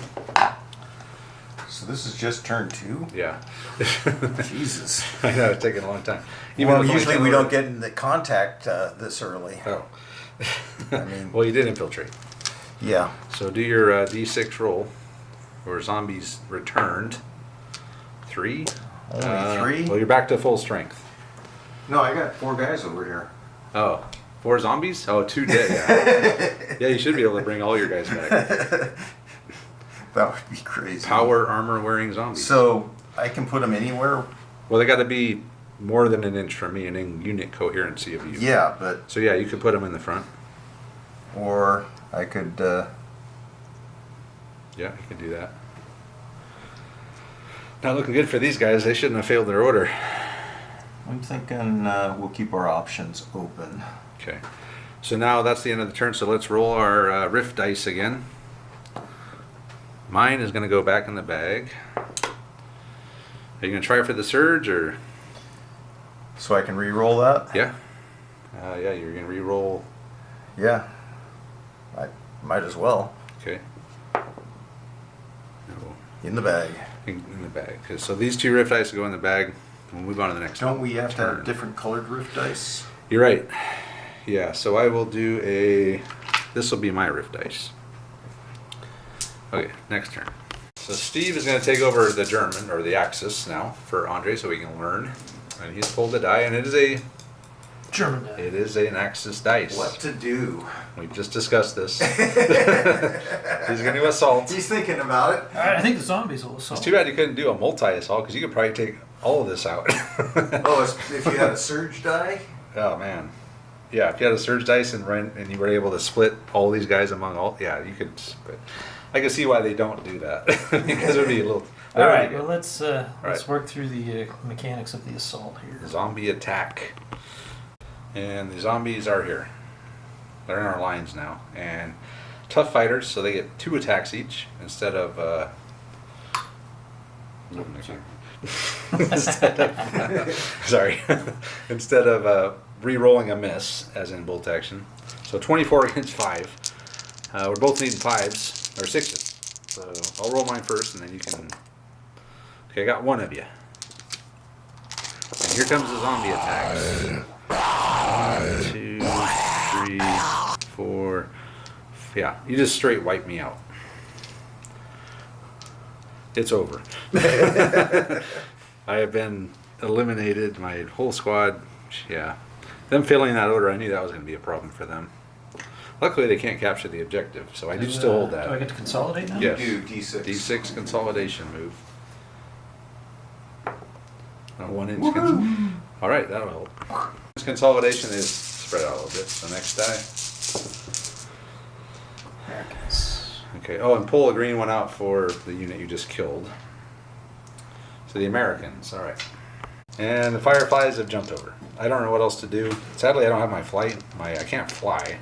So this is just turn 2? Yeah. Jesus. I know, it's taking a long time. Well, usually we don't get in the contact this early. Oh. I mean, well, you did infiltrate. yeah. So do your D6 roll, or zombies returned. 3. Only 3? Well, you're back to full strength. No, I got 4 guys over here. Oh, 4 zombies? Oh, 2 dead, yeah. Yeah, you should be able to bring all your guys back. That would be crazy. Power armor-wearing zombies. So I can put them anywhere? Well, they got to be more than an inch from me and in unit coherency of you. Yeah, but... So yeah, you could put them in the front. Or I could... Yeah, you could do that. Not looking good for these guys. They shouldn't have failed their order. I'm thinking we'll keep our options open. Okay. So now that's the end of the turn, so let's roll our rift dice again. Mine is going to go back in the bag. Are you going to try for the surge, or? So I can re-roll that? Yeah. Yeah, you're going to re-roll. Yeah. I might as well. Okay. No. In the bag. In the bag. So these 2 rift dice go in the bag. We'll move on to the next one. Don't we have to have different colored rift dice? You're right. Yeah, so I will do a... This will be my rift dice. Okay, next turn. So Steve is going to take over the German, or the Axis now, for Andre, so he can learn. And he's pulled the die, and it is a German die. It is an Axis dice. What to do? We've just discussed this. He's going to assault. He's thinking about it. I think the zombies will assault. It's too bad you couldn't do a multi-assault because you could probably take all of this out. Oh, if you had a surge die? Oh man, yeah. If you had a surge dice and you were able to split all these guys among all, yeah, you could. But I can see why they don't do that because it would be a little. All right, well good. let's right. work through the mechanics of the assault here. Zombie attack, and the zombies are here. They're in our lines now, and tough fighters, so they get 2 attacks each instead of. Sorry, instead of re-rolling a miss, as in bolt action. So 24 against 5. We're both needing 5s or 6s. So I'll roll mine first, and then you can. Okay, I got one of you. And here comes the zombie attacks. 1, 2, 3, 4. Yeah, you just straight wipe me out. It's over. I have been eliminated. My whole squad. Yeah, them failing that order, I knew that was going to be a problem for them. Luckily, they can't capture the objective, so I do still hold that. Do I get to consolidate now? Yes. Do D6. D6 consolidation move. A 1 inch. All right, that'll help. This consolidation is spread out a little bit. So next die. Americans. Okay. Oh, and pull a green one out for the unit you just killed. So the Americans. All right. And the Fireflies have jumped over. I don't know what else to do. Sadly, I don't have my flight. I can't fly.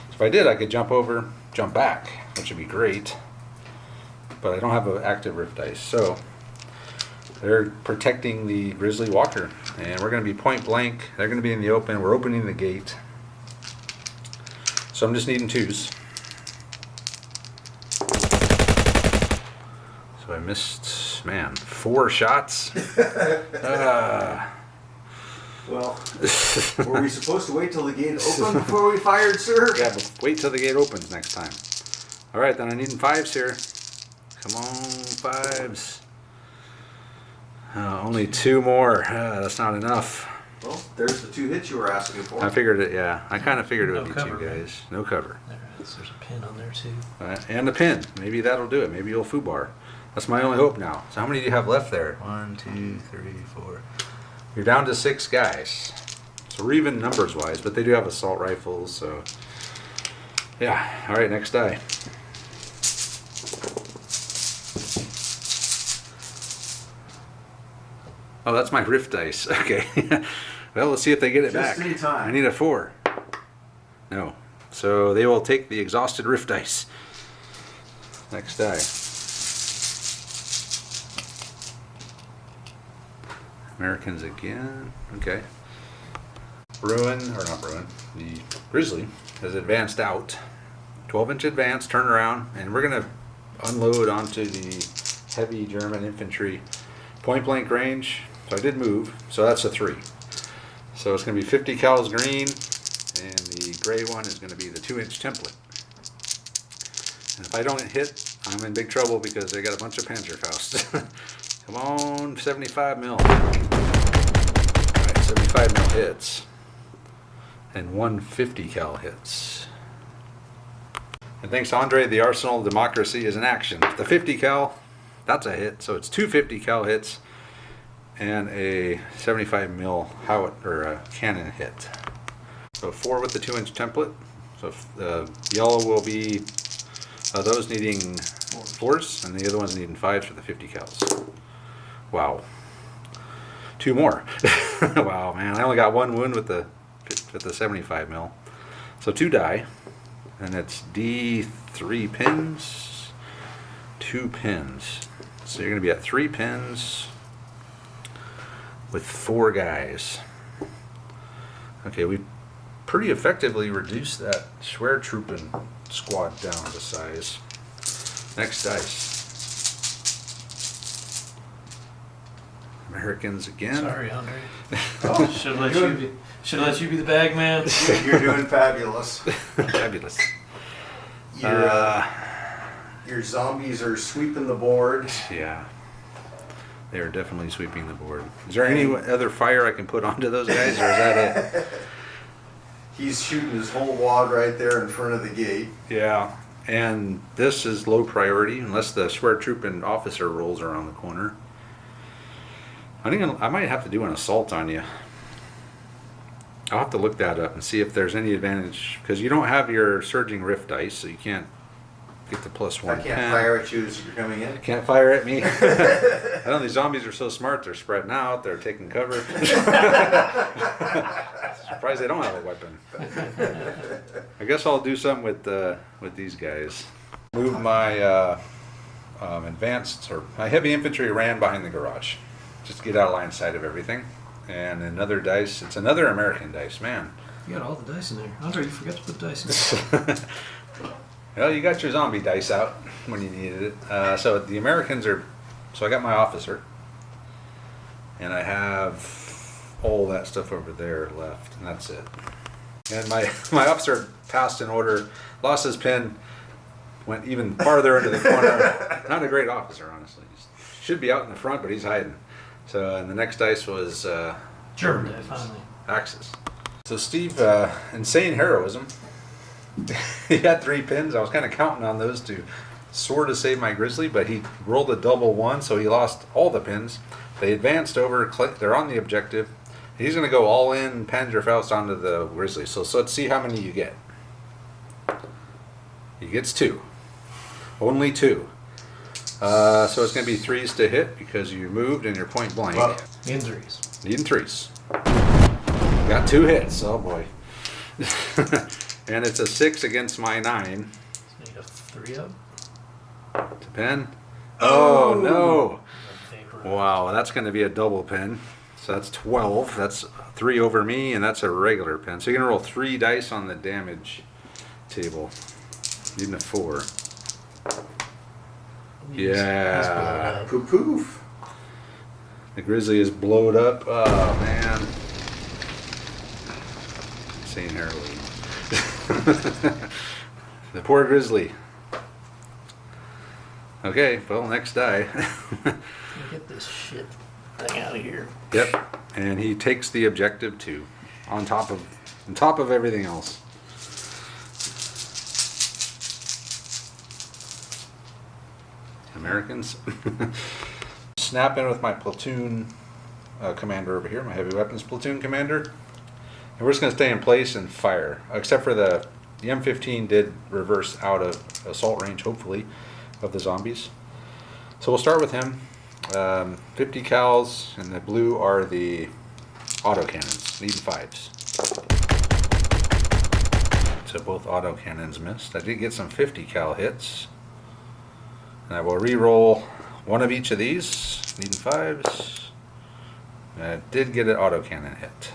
If I did, I could jump over, jump back, which would be great. But I don't have an active rift dice. So they're protecting the Grizzly Walker. And we're going to be point blank. They're going to be in the open. We're opening the gate. So I'm just needing 2s. So I missed, man, 4 shots. Well, were we supposed to wait till the gate opened before we fired, sir? Yeah, but wait till the gate opens next time. All right, then I need 5s here. Come on, 5s. Only 2 more. That's not enough. Well, there's the 2 hits you were asking for. I figured it, yeah. I kind of figured it would No be cover, 2 guys. No cover. There it is. There's a pin on there too. And a pin. Maybe that'll do it. Maybe you'll foobar. That's my only hope now. So how many do you have left there? 1, 2, 3, 4. You're down to 6 guys. So we're even numbers wise, but they do have assault rifles, so yeah. All right, next die. Oh, that's my rift dice. Okay. Well, let's see if they get it Just back. in time. I need a 4. No. So they will take the exhausted rift dice. Next die. Americans again. Okay. Bruin, or not Bruin, the Grizzly has advanced out. 12-inch advance, turn around, and we're going to unload onto the heavy German infantry. Point blank range. So I did move, so that's a 3. So it's going to be 50 cals green, and the gray one is going to be the 2-inch template. And if I don't hit, I'm in big trouble because they got a bunch of Panzerfausts. Come on, 75 mil. Alright, 75 mil hits. And 150 cal hits. And thanks to Andre, the Arsenal of Democracy is in action. The 50 cal, that's a hit. So it's 250 cal hits and a 75 mil cannon hit. So 4 with the 2-inch template. So yellow will be those needing 4s, and the other ones needing 5s for the 50 cals. Wow. 2 more. Wow, man. I only got 1 wound with the 75 mil. So 2 die. And it's D3 pins. 2 pins. So you're going to be at 3 pins with 4 guys. Okay, we pretty effectively reduced that Schwertruppen squad down to size. Next dice. Americans again. Sorry, Andre. Oh, should let you be the bag man. You're doing fabulous. Fabulous. Your zombies are sweeping the board. Yeah. They are definitely sweeping the board. Is there any other fire I can put onto those guys, or is that it? He's shooting his whole wad right there in front of the gate. Yeah, and this is low priority unless the square troop and officer rolls around the corner. I think I might have to do an assault on you. I'll have to look that up and see if there's any advantage, because you don't have your surging rift dice, so you can't get the +1 I can't pen. fire at you as you're coming in. Can't fire at me. I know these zombies are so smart, they're spreading out, they're taking cover. Surprised they don't have a weapon. I guess I'll do something with these guys. Move my advanced, or my heavy infantry ran behind the garage. Just to get out of line of sight of everything. And another dice, it's another American dice, man. You got all the dice in there. Andre, you forgot to put dice in. Well, you got your zombie dice out when you needed it. So the Americans are, so I got my officer. And I have all that stuff over there left, and that's it. And my officer passed an order, lost his pen, went even farther into the corner. Not a great officer, honestly. Should be out in the front, but he's hiding. So, and the next dice was German die, finally. Axis. So Steve, insane heroism. He had 3 pins. I was kind of counting on those to sort of save my grizzly, but he rolled a double 1, so he lost all the pins. They advanced over. They're on the objective. He's going to go all in, Panzerfaust onto the grizzly. So let's see how many you get. He gets 2. Only 2. So it's going to be 3s to hit because you moved and you're point blank. Well, In threes. Needing 3s. Got 2 hits. Oh boy. And it's a 6 against my 9. So you have 3 up. To pen. Oh no! Vaporize. Wow, that's going to be a double pen. So that's 12. That's 3 over me, and that's a regular pen. So you're going to roll 3 dice on the damage table. Needing a 4. Yeah. Poof poof. The grizzly is blowed up. Oh man. Insane heroism. The poor grizzly. Okay, well, next die. Get this shit thing out of here. Yep, and he takes the objective too, on top of everything else. Americans. Snap in with my platoon commander over here, my heavy weapons platoon commander, and we're just going to stay in place and fire. Except for the M15 did reverse out of assault range, hopefully, of the zombies. So we'll start with him. 50 cals, and the blue are the autocannons, needing 5s. So both autocannons missed. I did get some 50 cal hits. And I will re-roll 1 of each of these, needing 5s. And I did get an autocannon hit.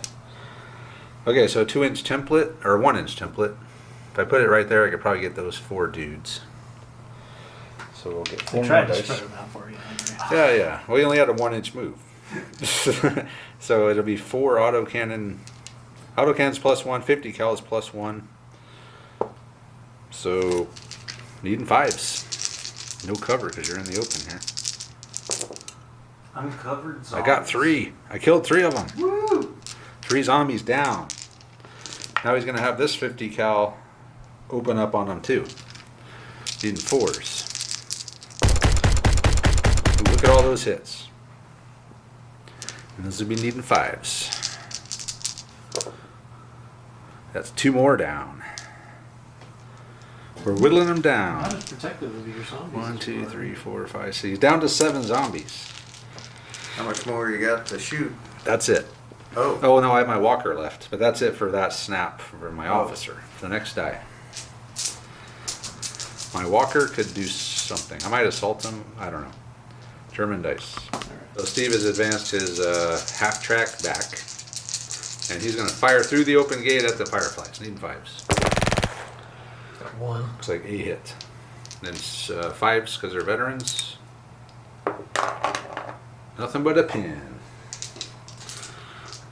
Okay, so a 2-inch template, or 1-inch template. If I put it right there, I could probably get those 4 dudes. So we'll get 4 I more tried to dice. spread them out for you, Andre. Yeah, yeah. We only had a 1-inch move. So it'll be 4 autocannons +1, 50 cals +1. So needing 5s. No cover because you're in the open here. Uncovered I got 3. I killed 3 of them. Woo! 3 zombies down. Now he's going to have this 50 cal open up on him too. Needing 4s. Ooh, look at all those hits. And this will be needing 5s. That's 2 more down. We're whittling them down. Not as protective of your zombies. 1, as 2, you are. 3, 4, 5, 6. Down to 7 zombies. How much more you got to shoot? That's it. Oh. Oh no, I have my walker left, but that's it for that snap for my Oh. officer. The next die. My walker could do something. I might assault him. I don't know. German dice. So Steve has advanced his half track back, and he's going to fire through the open gate at the fireflies. Needing 5s. Got 1. Looks like a hit. Then 5s because they're veterans. Nothing but a pin.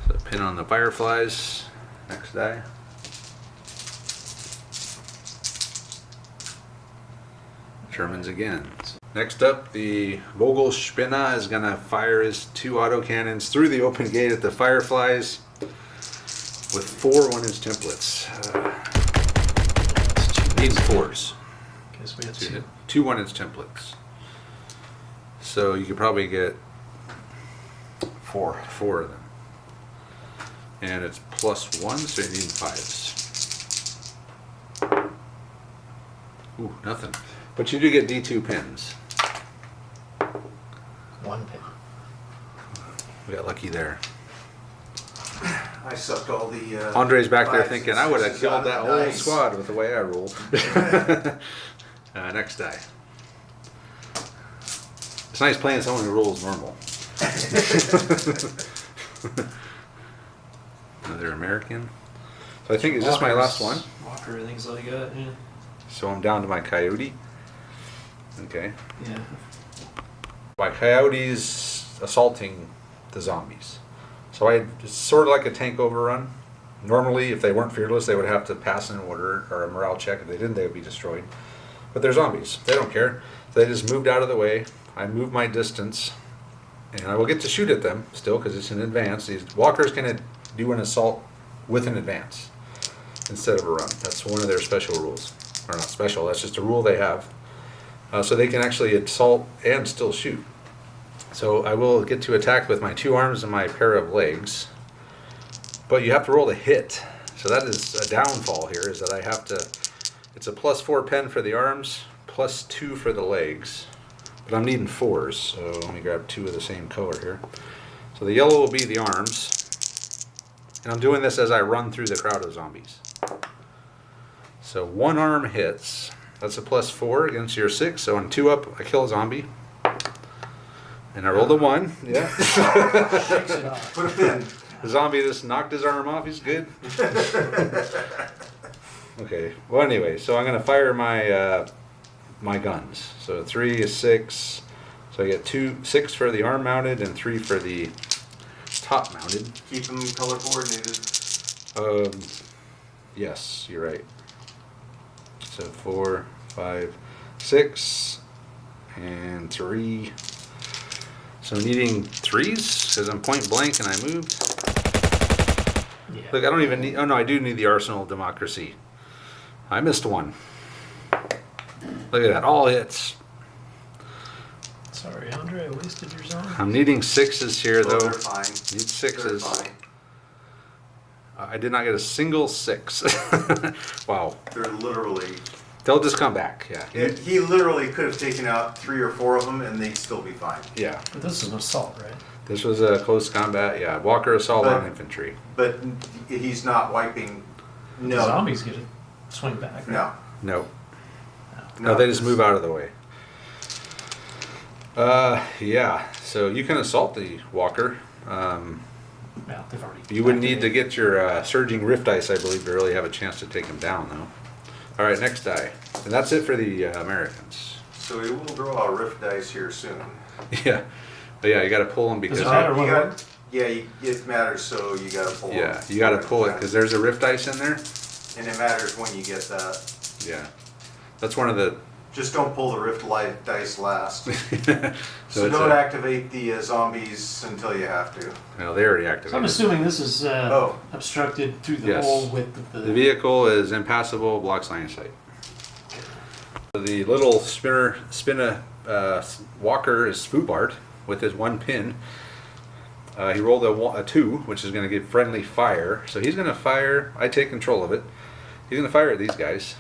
So a pin on the fireflies. Next die. Germans again. Next up, the Vogelspinner is going to fire his 2 autocannons through the open gate at the fireflies. with 4 1-inch templates. Needs 4s. Guess we had Two, two. 2 1-inch templates. So you could probably get 4. 4 of them. And it's +1, so you need 5s. Ooh, nothing. But you do get D2 pins. One pin. We got lucky there. I sucked all the. Andre's back there 5s thinking, and I would have 6s killed out of that the whole dice. squad with the way I rolled. Next die. It's nice playing someone who rolls normal. Another American. So I think, is this my last one? Walker, I think is all you got, yeah. So I'm down to my coyote. Okay. Yeah. My coyote's assaulting the zombies. So it's sort of like a tank overrun. Normally, if they weren't fearless, they would have to pass an order or a morale check. If they didn't, they would be destroyed. But they're zombies. They don't care. So they just moved out of the way. I moved my distance. And I will get to shoot at them still because it's in advance. These walkers can do an assault with an advance instead of a run. That's one of their special rules. Or not special, that's just a rule they have. So they can actually assault and still shoot. So I will get to attack with my 2 arms and my pair of legs. But you have to roll to hit. So that is a downfall here, is that I have to, it's a +4 pen for the arms, +2 for the legs. But I'm needing 4s, so let me grab 2 of the same color here. So the yellow will be the arms. And I'm doing this as I run through the crowd of zombies. So 1 arm hits. That's a +4 against your 6. So on 2 up, I kill a zombie. And I rolled a 1. Yeah. Shakes it off. Put a pin. The zombie just knocked his arm off. He's good. Okay. Well, anyway, so I'm gonna fire my my guns. So 3 is 6. So I get 6 for the arm mounted and 3 for the top mounted. Keep them color coordinated. Yes, you're right. So 4, 5, 6, and 3. So I'm needing 3s because I'm point blank and I moved. Yeah. Look, I don't even need. Oh no, I do need the Arsenal of Democracy. I missed 1. Look at that, all hits. Sorry, Andre, I wasted your zone. I'm needing 6s here Oh, though. they're fine. Need They're 6s. fine. I did not get a single 6. Wow. They're literally. They'll just come back. Yeah. He literally could have taken out 3 or 4 of them, and they'd still be fine. Yeah. But this is an assault, right? This was a close combat. Yeah. Walker assault But- on infantry. But he's not wiping. The No. zombies get to swing back. Right? No. No. No, they just move out of the way. Yeah. So you can assault the Walker. Yeah, they've already. You would need to get your surging rift dice, I believe, to really have a chance to take him down, though. All right, next die, and that's it for the Americans. So we will draw a rift dice here soon. Yeah, but yeah, you got to pull them because Does it matter You what got, order? it matters, so you got to pull. yeah, them. you got to pull it because there's a rift dice in there. And it matters when you get that. Yeah, that's one of the. Just don't pull the rift light dice last. so So it's don't a, activate the zombies until you have to. well, they already activated. So I'm assuming this is Oh. obstructed through the Yes. whole width of the. The vehicle is impassable, blocks line of sight. The little spinner walker is Spoobart with his 1 pin. He rolled a 2, which is going to give friendly fire. So he's going to fire. I take control of it. He's going to fire at these guys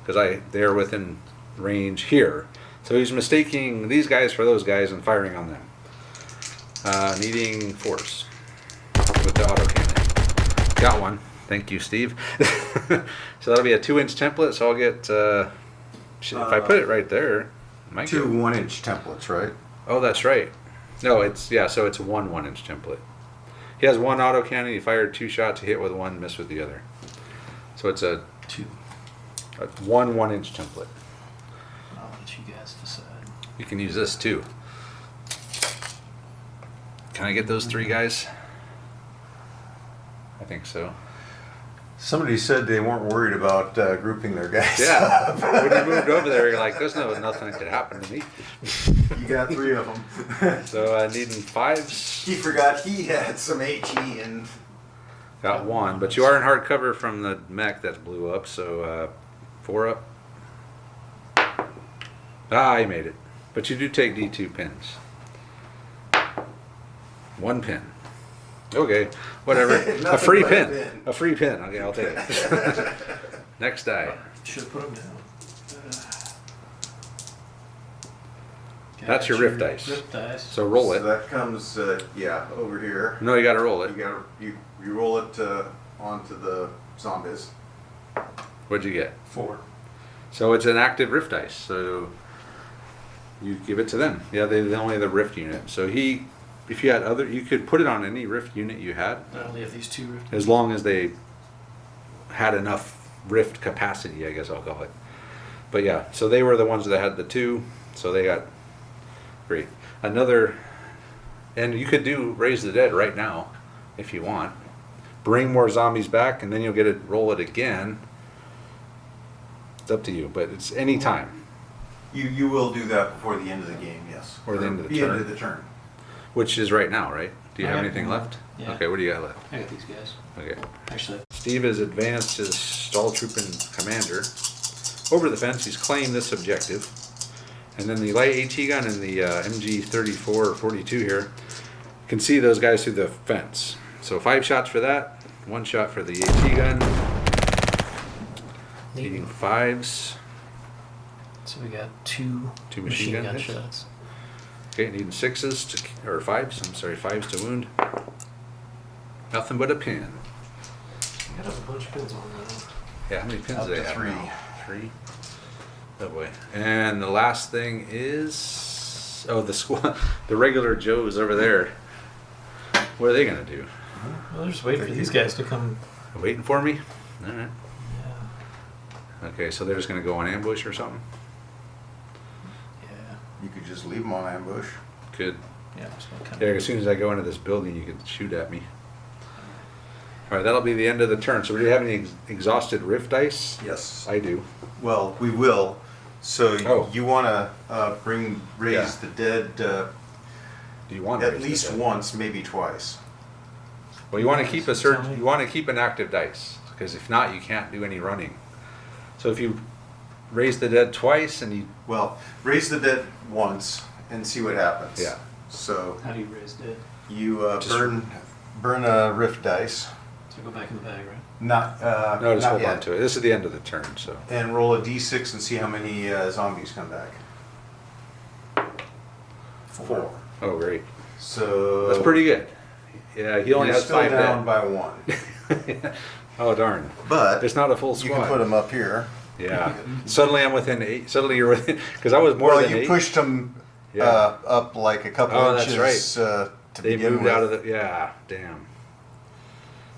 because they're within range here. So he's mistaking these guys for those guys and firing on them. Needing force with the autocannon. Got 1. Thank you, Steve. So that'll be a 2-inch template. So I'll get. If I put it right there, I might 2 get. 1-inch templates, right? Oh, that's right. No, it's so it's 1 1-inch template. He has 1 autocannon. He fired 2 shots. He hit with 1, missed with the other. So it's a 1 1-inch template. I'll let you guys decide. You can use this too. Can I get those 3 guys? I think so. Somebody said they weren't worried about grouping their guys. Yeah. When you moved over there, you're like, there's nothing that could happen to me. You got 3 of them. So needing 5s. He forgot he had some HE and Got one, but you are in hard cover from the mech that blew up, so 4 up. Ah, you made it. But you do take D2 pins. 1 pin. Okay, whatever. A Nothing free but a pin. pin. A free pin. Okay, I'll take it. Next die. Should have put them down. That's your rift dice. Rift dice. So roll So it. that comes, yeah, over here. No, you gotta roll You it. gotta, you roll it onto the zombies. What'd you get? 4. So it's an active rift dice. So you give it to them. Yeah, they only have the rift unit. So if you had other, you could put it on any rift unit you had, I only have these 2 rift. as long as they had enough rift capacity, I guess I'll call it. But yeah, so they were the ones that had the 2, so they got great. Another, and you could do Raise the Dead right now if you want. Bring more zombies back, and then you'll get to roll it again. It's up to you, but it's any time. You will do that before the end of the game, yes. Or the end of the The turn. end of the turn. Which is right now, right? Do you I have have anything one. left? Yeah. Okay, what do you got left? I got these guys. Okay. Actually, Steve has advanced his stall trooping commander over the fence. He's claimed this objective. And then the light AT gun and the MG 34 or 42 here can see those guys through the fence. So 5 shots for that, 1 shot for the AT gun. Needing 5s. so we got 2 Two machine gun hits. shots. Okay, needing 6s to, or 5s. I'm sorry, 5s to wound. Nothing but a pin. I got a bunch of pins on that. Yeah, how many pins Up do they to have 3. now? 3. Oh boy. And the last thing is, oh, the squad, the regular Joes over there. What are they gonna do? Well, they're just waiting for these guys to come. Waiting for me? All right. Yeah. Okay, so they're just gonna go on ambush or something. Yeah. You could just leave them on ambush. Good. Yeah. Just gonna come. Yeah, as soon as I go into this building, you can shoot at me. All right, that'll be the end of the turn. So, do you have any exhausted rift dice? Yes. I do. Well, we will. So Oh. you want to raise Yeah. the dead Do you want to at raise the least dead? once, maybe twice. Well, you want to keep a Tell certain. me. You want to keep an active dice because if not, you can't do any running. So if you raise the dead twice and you, Well, raise the dead once and see what happens. Yeah. So How do you raise dead? you Just- burn a rift dice. So go back in the bag, right? Not no, just not hold yet. on to it. This is the end of the turn, so. And roll a d6 and see how many zombies come back. 4. Oh, great. So That's pretty good. Yeah, he only you're has still 5 down dead. by 1. Oh darn! But It's not a full you squad. can put them up here. Yeah. Suddenly I'm within 8. Suddenly you're within because I was more Well, than you 8. pushed them Yeah. up like a couple Oh, that's inches to They begin moved with. out of the. Yeah. Damn.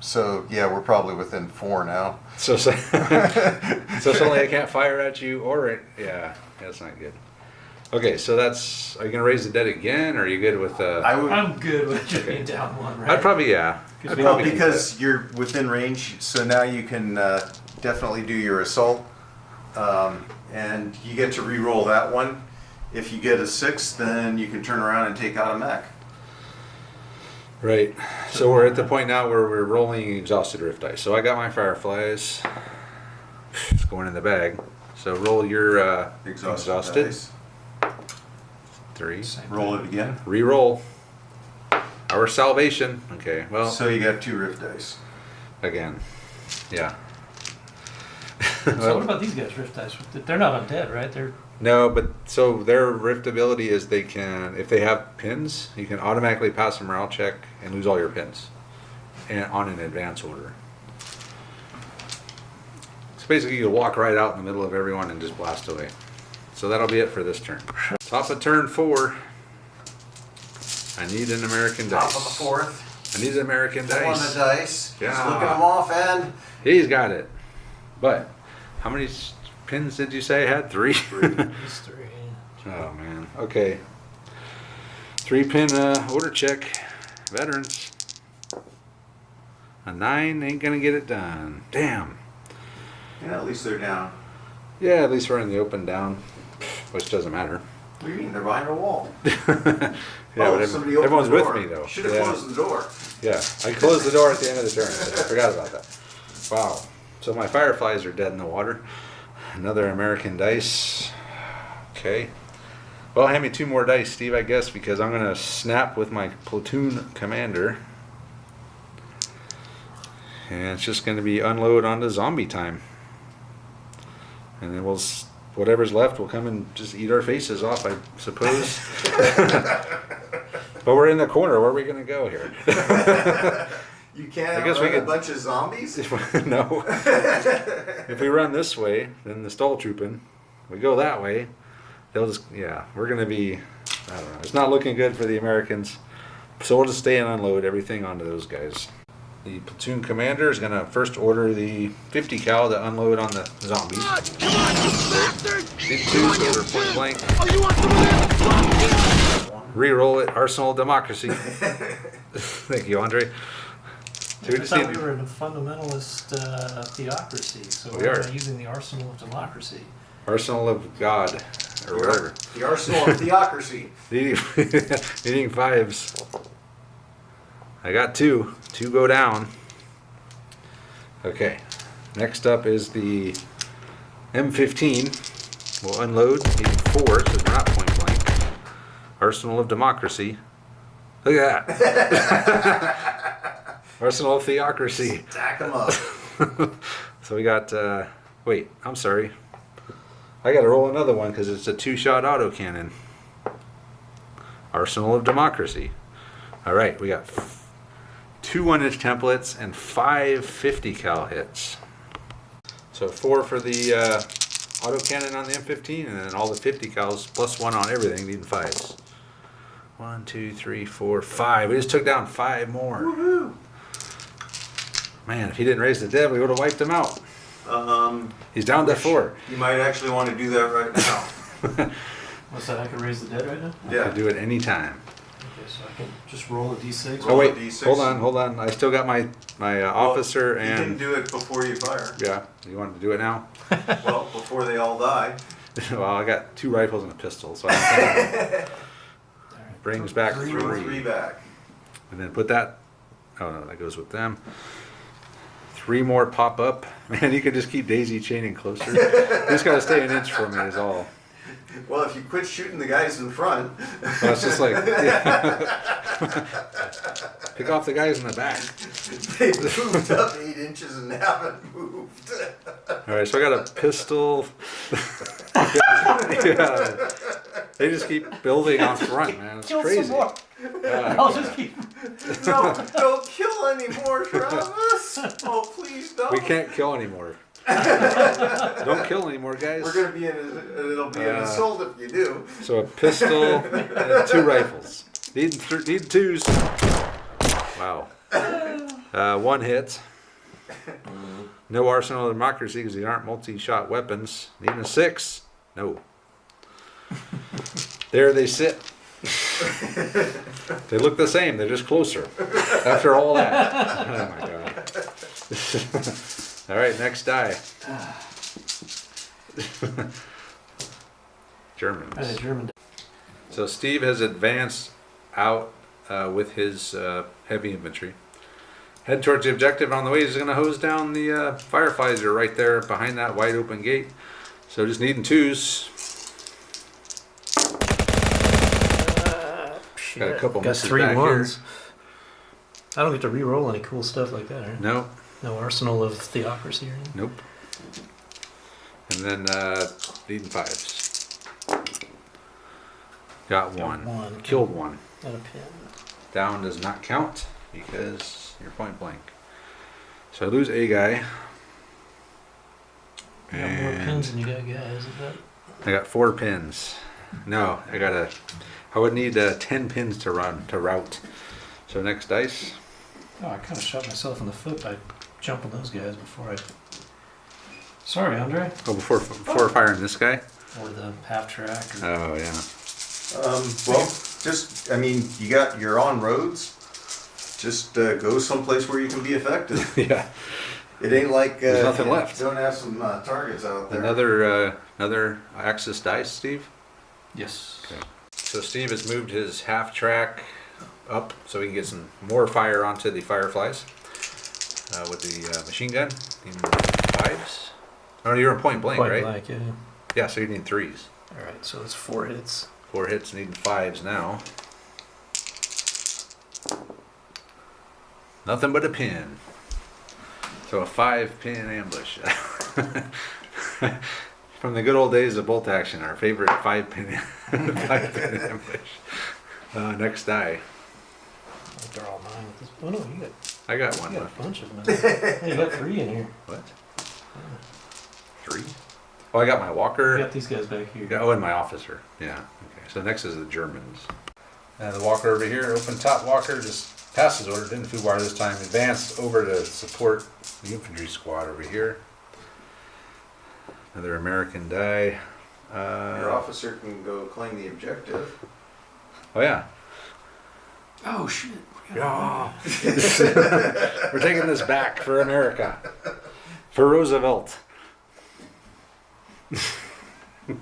So yeah, we're probably within 4 now. So so suddenly I can't fire at you or it. Yeah. That's not good. Okay, so that's. Are you gonna raise the dead again, or are you good with? I would I'm good with just being down 1, right? I'd probably yeah. Because I'd we- probably keep because you're within range, so now you can definitely do your assault, and you get to re-roll that one. If you get a 6, then you can turn around and take out a mech. that. Right. So we're at the point now where we're rolling exhausted rift dice. So I got my fireflies. It's going in the bag. So roll your exhausted. dice. 3. Same Roll thing. it again. Re-roll. Our salvation. Okay. Well, So you got 2 rift dice. again. Yeah. So what about these guys, Rift Dice? They're not undead, right? They're No, but so their rift ability is they can, if they have pins, you can automatically pass a morale check and lose all your pins, and on an advance order. So basically, you walk right out in the middle of everyone and just blast away. So that'll be it for this turn. Top of turn 4. I need an American dice. Top of the 4th. I need an American Come on the dice. dice. Yeah. Just looking them off, and He's got it. But how many pins did you say I had? 3. these 3. Oh man. Okay. 3-pin order check. Veterans. A 9 ain't gonna get it done. Damn. yeah, at least they're down. Yeah, at least we're in the open down, which doesn't matter. What do you mean? They're behind a wall. Yeah, Yeah, but somebody opened everyone's the with door. me though. Should have Yeah. closed the door. Yeah, I closed the door at the end of the turn. I forgot about that. Wow. So my fireflies are dead in the water. Another American dice. Okay. Well, hand me 2 more dice, Steve, I guess, because I'm going to snap with my platoon commander. And it's just going to be unload onto zombie time. And then whatever's left will come and just eat our faces off, I suppose. But we're in the corner. Where are we going to go here? You can't I guess we outrun a could- bunch of zombies? No. If we run this way, then the stall trooping. We go that way. They'll just, yeah, we're going to be, I don't know. It's not looking good for the Americans. So we'll just stay and unload everything onto those guys. The platoon commander is going to first order the 50 cal to unload on the zombies. Come on, you bastard! Did 2, so they're point blank. Oh, you want some of that? Reroll it, Arsenal of Democracy. Thank you, Andre. So I just thought need- we were in a fundamentalist theocracy, so We why are. am I using the arsenal of democracy? Arsenal of God, or whatever. The arsenal of theocracy. Needing 5s. I got 2. 2 go down. Okay. Next up is the M15. We'll unload. Needing 4, so we're not point blank. Arsenal of Democracy. Look at that. Arsenal of Theocracy. Stack them up. So we got, wait, I'm sorry. I gotta roll another one because it's a 2-shot autocannon. Arsenal of Democracy. Alright, we got 2 1-inch templates and 5 50 cal hits. So 4 for the autocannon on the M15 and then all the 50 cals plus 1 on everything, needing 5s. 1, 2, 3, 4, 5. We just took down 5 more. Woohoo! Man, if he didn't raise the dead, we would have wiped him out. He's down to 4. You might actually want to do that right now. What's that? I can raise the dead right now? I could do it anytime. Okay, so I can just roll a d6. Oh Roll wait, a D6. hold on. I still got my officer You can and do it before you fire. yeah. You want to do it now? Well, before they all die. Well, I got 2 rifles and a pistol, so I think brings back 3. Throw 3 back. And then put that. Oh no, that goes with them. 3 more pop up. Man, you can just keep daisy chaining closer. You just gotta stay an inch from me is all. Well, if you quit shooting the guys in front. Well, it's just like pick off the guys in the back. They moved up 8 inches and haven't moved. All right, so I got a pistol. Yeah. They just keep building on front, man. It's Kill crazy. some more. Yeah. I'll just keep. No, don't kill anymore, Travis. Oh, please don't. We can't kill anymore. Don't kill anymore, guys. We're gonna be it'll be an assault if you do. So a pistol and 2 rifles. Need 2s. Wow. 1 hit. No Arsenal of Democracy because they aren't multi-shot weapons. Needing a 6. No. There they sit. They look the same. They're just closer. After all that. Oh my god. All right, next die. Germans. German. So Steve has advanced out with his heavy infantry. Head towards the objective. On the way, he's going to hose down the fireflies are right there behind that wide open gate. So just needing 2s. Got a couple Got misses 3 back 1s. I don't get to re-roll any cool stuff like that, right? here. Nope. No arsenal of theocracy or anything. Nope. And then needing 5s. Got 1. one. Killed 1. Got a pin. Down does not count because you're point blank. So I lose a guy. You got more pins than you got guys, is that? I got 4 pins. No, I would need 10 pins to route. So next dice. Oh, I kind of shot myself in the foot by jumping those guys before I. Sorry, Andre. Oh, before firing this guy. Or the half track. Or... Oh yeah. Well, just you're on roads. Just go someplace where you can be effective. Yeah. It ain't like There's nothing left. Don't have some targets out there. Another Axis dice, Steve. Yes. Okay. So Steve has moved his half track up so we can get some more fire onto the fireflies with the machine gun in 5s. Oh, you're in point blank, Point right? blank, yeah. Yeah, so you need 3s. All right, so it's 4 hits. 4 hits, needing 5s now. Nothing but a pin. So a 5-pin ambush. From the good old days of bolt action, our favorite 5-pin 5-pin ambush. Next die. They're all mine with this. Oh no, I got you one got left. a bunch of them. Hey, you got 3 in here. What? 3? Oh, I got my You walker. got these guys back here. Oh, and my officer. Yeah. Okay. So next is the Germans. The walker over here, open top walker, just passes order, didn't food wire this time. Advanced over to support the infantry squad over here. Another American die. Your officer can go claim the objective. Oh yeah. Oh shit. Yeah. We're taking this back for America. For Roosevelt. All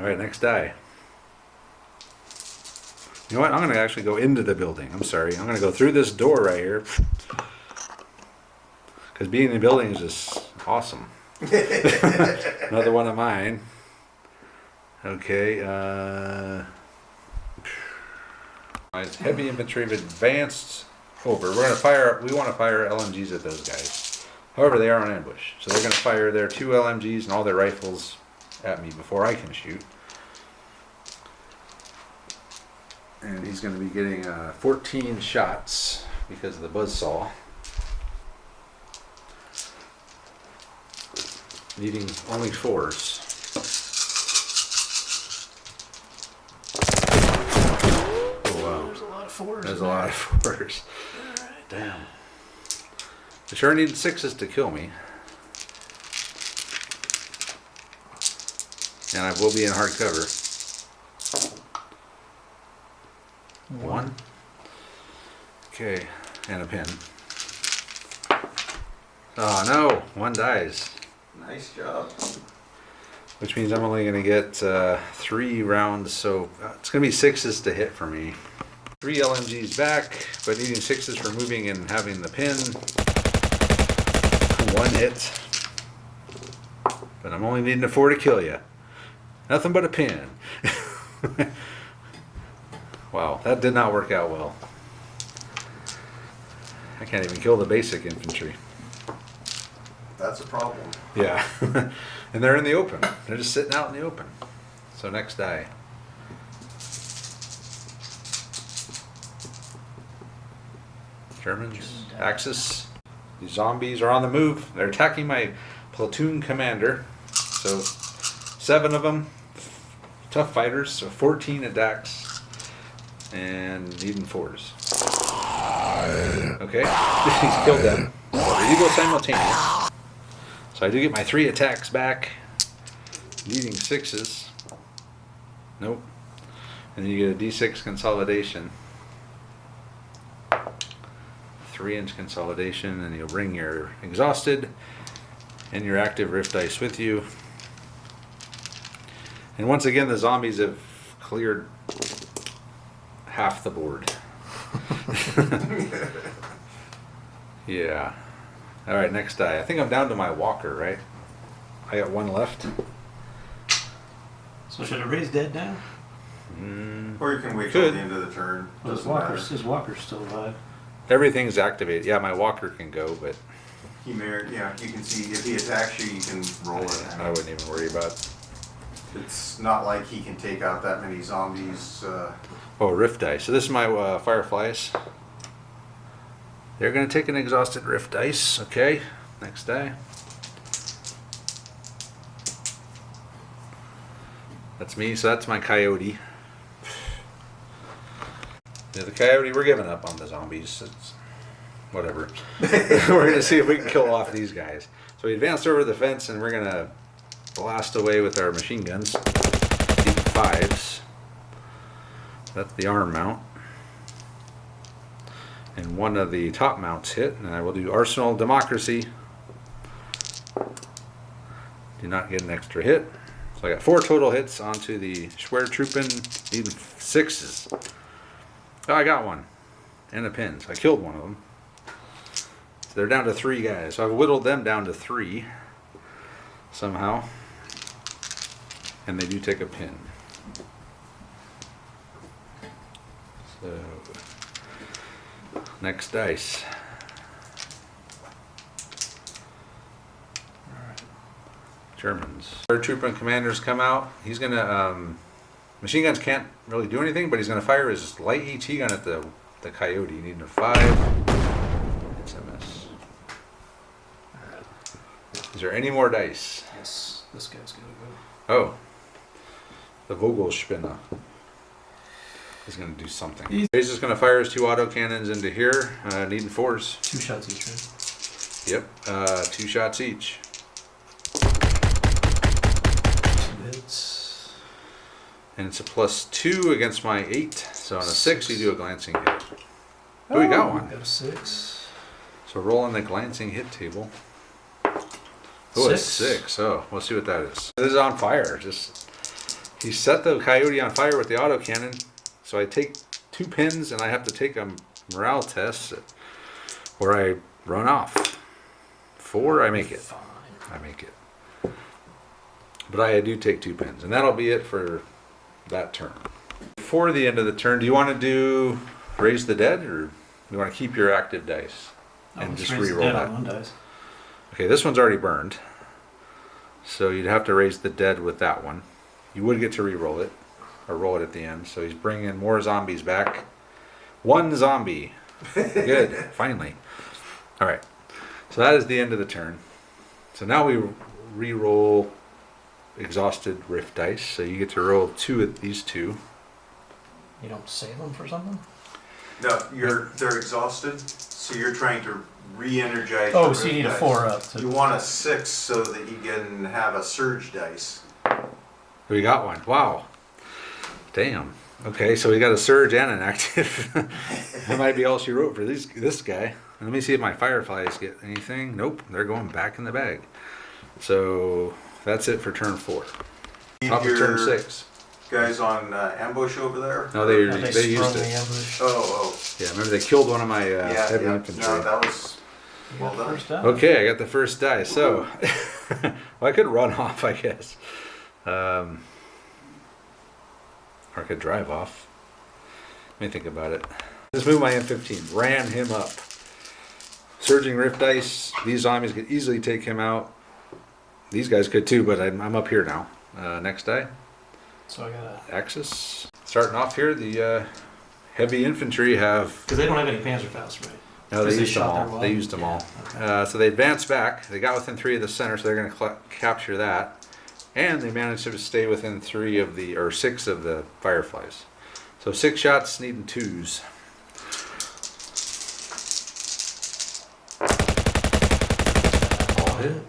right, next die. You know what? I'm going to actually go into the building. I'm sorry. I'm going to go through this door right here. Because being in the building is just awesome. Another one of mine. Okay. It's heavy infantry advanced over. We're going to fire. We want to fire LMGs at those guys. However, they are on ambush, so they're going to fire their 2 LMGs and all their rifles at me before I can shoot. And he's going to be getting 14 shots because of the buzzsaw. Needing only 4s. Oh wow. There's a lot of 4s. There's a lot of 4s. Alright. Damn. I sure need 6s to kill me. And I will be in hard cover. 1. Okay, and a pin. Oh no, 1 dies. Nice job. Which means I'm only going to get 3 rounds, so it's going to be 6s to hit for me. 3 LMGs back, but needing 6s for moving and having the pin. 1 hit. But I'm only needing a 4 to kill you. Nothing but a pin. Wow, that did not work out well. I can't even kill the basic infantry. That's a problem. Yeah. And they're in the open. They're just sitting out in the open. So next die. Germans, Axis. These zombies are on the move. They're attacking my platoon commander. So 7 of them, tough fighters. So 14 attacks and needing 4s. Okay, he's killed them. Ready to go simultaneous. So I do get my 3 attacks back. Needing 6s. Nope. And then you get a D6 consolidation. 3-inch consolidation, and you'll bring your exhausted and your active rift dice with you. And once again, the zombies have cleared half the board. Yeah. All right, next die. I think I'm down to my walker, right? I got 1 left. So should I raise dead now? Or you can wait till Could. the end of the turn. Well, Doesn't matter. his walker's still alive. Everything's activated. Yeah, my walker can go, but He married, yeah, you can see if he attacks you, you can roll it. I wouldn't even worry about. It's not like he can take out that many zombies. Oh, rift dice. So this is my fireflies. They're going to take an exhausted rift dice. Okay, next die. That's me. So that's my coyote. Yeah, the coyote, we're giving up on the zombies. It's whatever. We're going to see if we can kill off these guys. So we advanced over the fence and we're going to blast away with our machine guns. Deep 5s. That's the arm mount. And one of the top mounts hit, and I will do Arsenal Democracy. Do not get an extra hit. So I got 4 total hits onto the Schwertruppen, even 6s. Oh, I got one. And a pin. So I killed one of them. So they're down to 3 guys. So I've whittled them down to 3 somehow. And they do take a pin. So, next dice. Germans. Third trooper and commanders come out. He's gonna, machine guns can't really do anything, but he's gonna fire his light HE gun at the coyote. You need a 5. It's a miss. Is there any more dice? Yes, this guy's gotta go. Oh. The Vogelspinner is gonna do something. He's just gonna fire his 2 auto cannons into here, needing 4s. 2 shots each, right? Yep, 2 shots each. 2 hits. And it's a +2 against my 8. So on a 6, you do a glancing hit. Oh, we got one. Got a 6. So roll on the glancing hit table. Oh, a 6. 6. Oh, we'll see what that is. This is on fire. He set the coyote on fire with the autocannon. So I take 2 pins and I have to take a morale test where I run off. 4, I make it. Fine. I make it. But I do take 2 pins. And that'll be it for that turn. Before the end of the turn, do you want to do raise the dead or do you want to keep your active dice? And Let's just raise the re-roll dead that. on 1 dice. Okay, this one's already burned. So you'd have to raise the dead with that one. You would get to re-roll it. Or roll it at the end. So he's bringing more zombies back. 1 zombie. Good. Finally. Alright. So that is the end of the turn. So now we re-roll exhausted rift dice. So you get to roll 2 of these 2. You don't save them for something? No, they're exhausted, so you're trying to re-energize. Oh, your so you need a dice. 4 up. You want a 6 so that you can have a surge dice. We got one. Wow. Damn. Okay, so we got a surge and an active. That might be all she wrote for this guy. Let me see if my fireflies get anything. Nope, they're going back in the bag. So that's it for turn 4. Top of turn 6. Guys on ambush over there? No, they They used sprung the it. ambush. Oh. Yeah, remember they killed one of my Yeah, heavy yeah. infantry. No, that was You well got the done. first down. Okay, I got the first die. So, well, I could run off, I guess. Or I could drive off. Let me think about it. Just move my M15. Ran him up. Surging rift dice. These zombies could easily take him out. These guys could too, but I'm up here now. Next die. So I gotta. Axis. Starting off here, the heavy infantry have... Because they don't have any Panzerfaust, right? No, they Because they used them shot their all. wall? They used them Yeah, all. okay. So they advanced back. They got within 3 of the center, so they're going to capture that. And they managed to stay within 6 of the fireflies. So 6 shots needing 2s. All hit.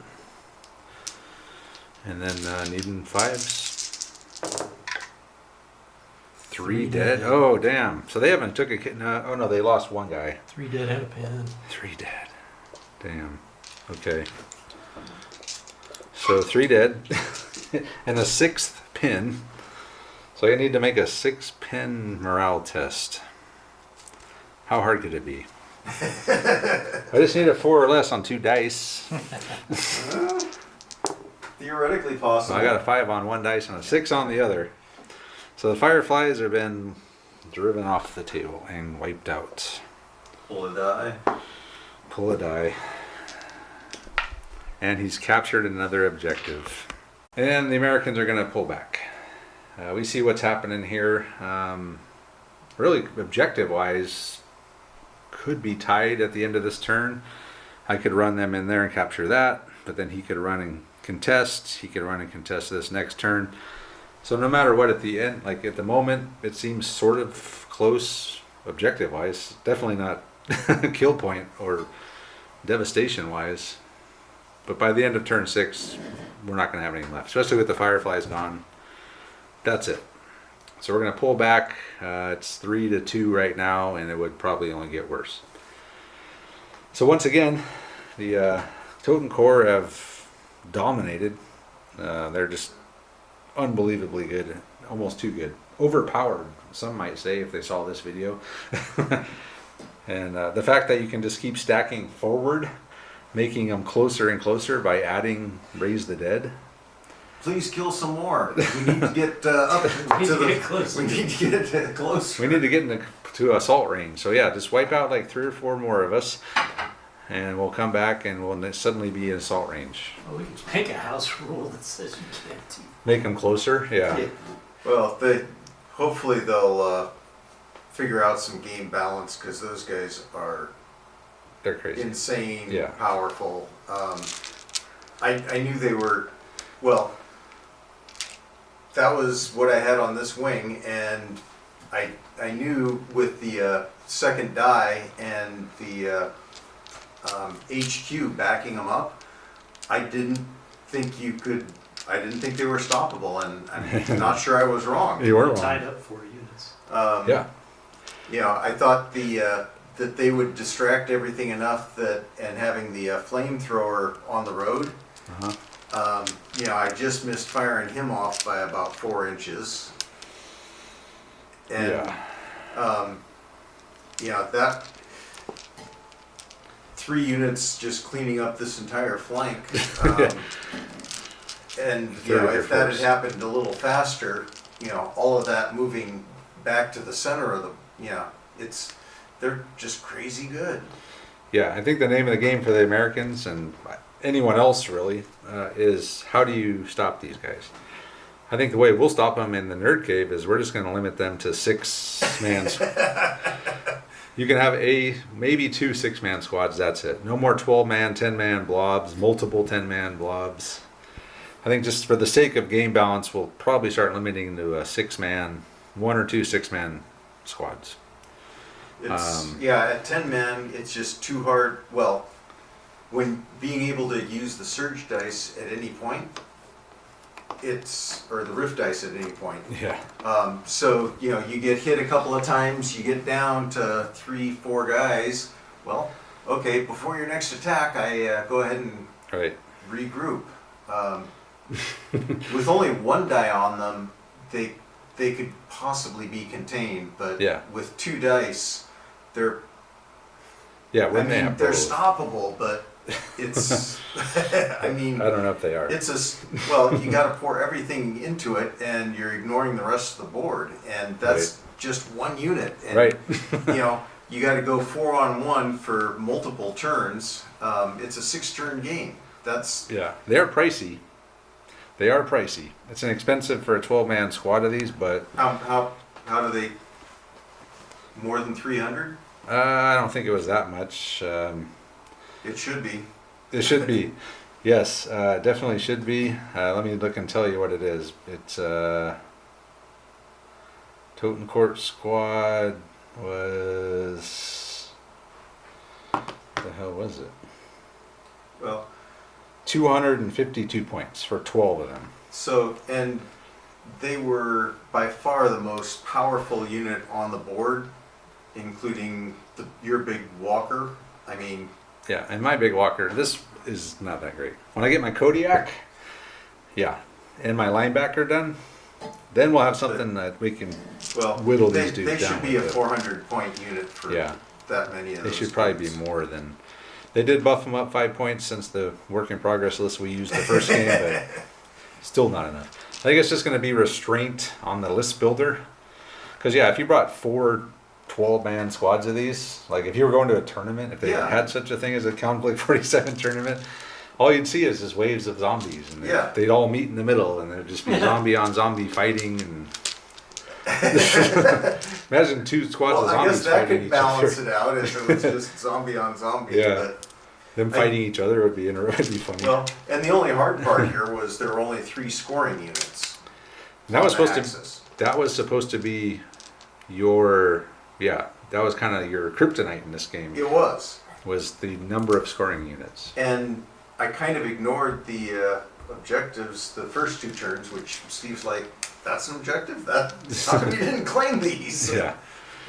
And then needing 5s. 3 dead. Oh, damn. So they haven't took a kid. No, oh, no, they lost 1 guy. 3 dead and a pin. 3 dead. Damn. Okay. So 3 dead. And a 6th pin. So I need to make a 6-pin morale test. How hard could it be? I just need a 4 or less on 2 dice. Theoretically So possible. I got a 5 on 1 dice and a 6 on the other. So the fireflies have been driven off the table and wiped out. Pull a die. Pull a die. And he's captured another objective. And the Americans are going to pull back. We see what's happening here. Really, objective-wise, could be tied at the end of this turn. I could run them in there and capture that, but then he could run and contest. He could run and contest this next turn. So no matter what, at the end, like at the moment, it seems sort of close objective-wise. Definitely not kill point or devastation-wise. But by the end of turn 6, we're not going to have any left, especially with the fireflies gone. That's it. So we're going to pull back. It's 3-2 right now, and it would probably only get worse. So once again, the Toten Corps have dominated. They're just unbelievably good, almost too good, overpowered. Some might say if they saw this video. And the fact that you can just keep stacking forward, making them closer and closer by adding Raise the Dead. Please kill some more. We need to get up need to to the. get closer. We need to get closer. We need to get to assault range. So yeah, just wipe out like 3 or 4 more of us, and we'll come back and we'll suddenly be in assault range. Well, we could make a house rule that says you can't do. Make them closer. Yeah. Well, hopefully they'll figure out some game balance because those guys are They're crazy. insane, Yeah. powerful. I knew they were, well, that was what I had on this wing, and I knew with the second die and the HQ backing them up, I didn't think they were stoppable, and I'm not sure I was wrong. You were Tied wrong. up 4 units. Yeah. You know, I thought that they would distract everything enough and having the flamethrower on the road, Uh-huh. you know, I just missed firing him off by about 4 inches. And, Yeah. you know, that 3 units just cleaning up this entire flank. And, you know, Third if that had force. happened a little faster, you know, all of that moving back to the center of the, you know, they're just crazy good. Yeah, I think the name of the game for the Americans and anyone else really is how do you stop these guys? I think the way we'll stop them in the Nerd Cave is we're just going to limit them to 6-man. You can have maybe 2 6-man squads. That's it. No more 12-man, 10-man blobs, multiple 10-man blobs. I think just for the sake of game balance, we'll probably start limiting to a 6-man, 1 or 2 6-man squads. It's, yeah, at 10 men, it's just too hard. Well, when being able to use the surge dice at any point, or the rift dice at any point. Yeah. So, you know, you get hit a couple of times, you get down to 3, 4 guys. Well, okay, before your next attack, I go ahead and Right. regroup. With only 1 die on them, they could possibly be contained, but Yeah. with 2 dice, they're Yeah. I When they mean, have they're both. stoppable, but it's. I mean, I don't know if they are. well, you got to pour everything into it, and you're ignoring the rest of the board, and that's just 1 unit. And, Right. you know, you got to go 4-on-1 for multiple turns. It's a 6-turn game. That's Yeah, they're pricey. They are pricey. It's inexpensive for a 12-man squad of these, but how do they? More than 300? I don't think it was that much. It should be. It should be. Yes, definitely should be. Let me look and tell you what it is. It's Totem Court Squad was. What the hell was it? Well, 252 points for 12 of them. so, and they were by far the most powerful unit on the board, including your big walker. I mean, Yeah, and my big walker, this is not that great. When I get my Kodiak, yeah, and my linebacker done, then we'll have something that we can well, whittle they, these dudes they down. should be a with it. 400-point unit for Yeah. that many of They those. should probably be points. more than. They did buff them up 5 points since the work in progress list we used the first game, but still not enough. I think it's just going to be restraint on the list builder. Because, yeah, if you brought 4 12-man squads of these, like if you were going to a tournament, if they Yeah. had such a thing as a Conflict 47 tournament, all you'd see is just waves of zombies. And Yeah. they'd all meet in the middle, and there'd just be zombie on zombie fighting. And imagine 2 squads Well, of I zombies guess that fighting could each balance other. it out if it was just zombie on zombie. Yeah. But, Them fighting each other would be funny. well, and the only hard part here was there were only 3 scoring units. And that was on the supposed to. axis. That was supposed to be your. Yeah, that was kind of your kryptonite in this game. It was. Was the number of scoring units. And I kind of ignored the objectives the first 2 turns, which Steve's like, that's an objective? How come you didn't claim these? Yeah.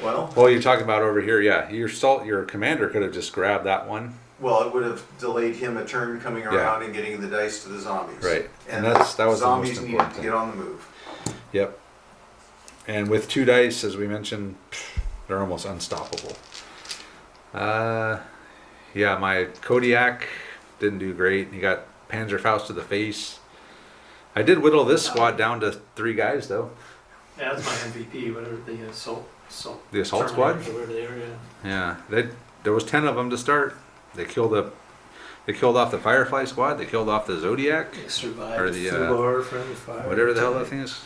Well, Well, you're talking about over here. Yeah, your commander could have just grabbed that one Well, it would have delayed him a turn coming around and getting the dice to the zombies. Right. And And that was the most zombies needed important to thing. get on the move. Yep. And with 2 dice, as we mentioned, they're almost unstoppable. Yeah, my Kodiak didn't do great. He got Panzerfaust to the face. I did whittle this squad down to 3 guys, though. Yeah, that's my MVP. Whatever the assault. The assault squad? Terminator, whatever they are. Yeah. Yeah, there was 10 of them to start. They killed off the Firefly squad. They killed off the Zodiac, They survived Or the the, Fubar, friendly fire. whatever the hell that thing is.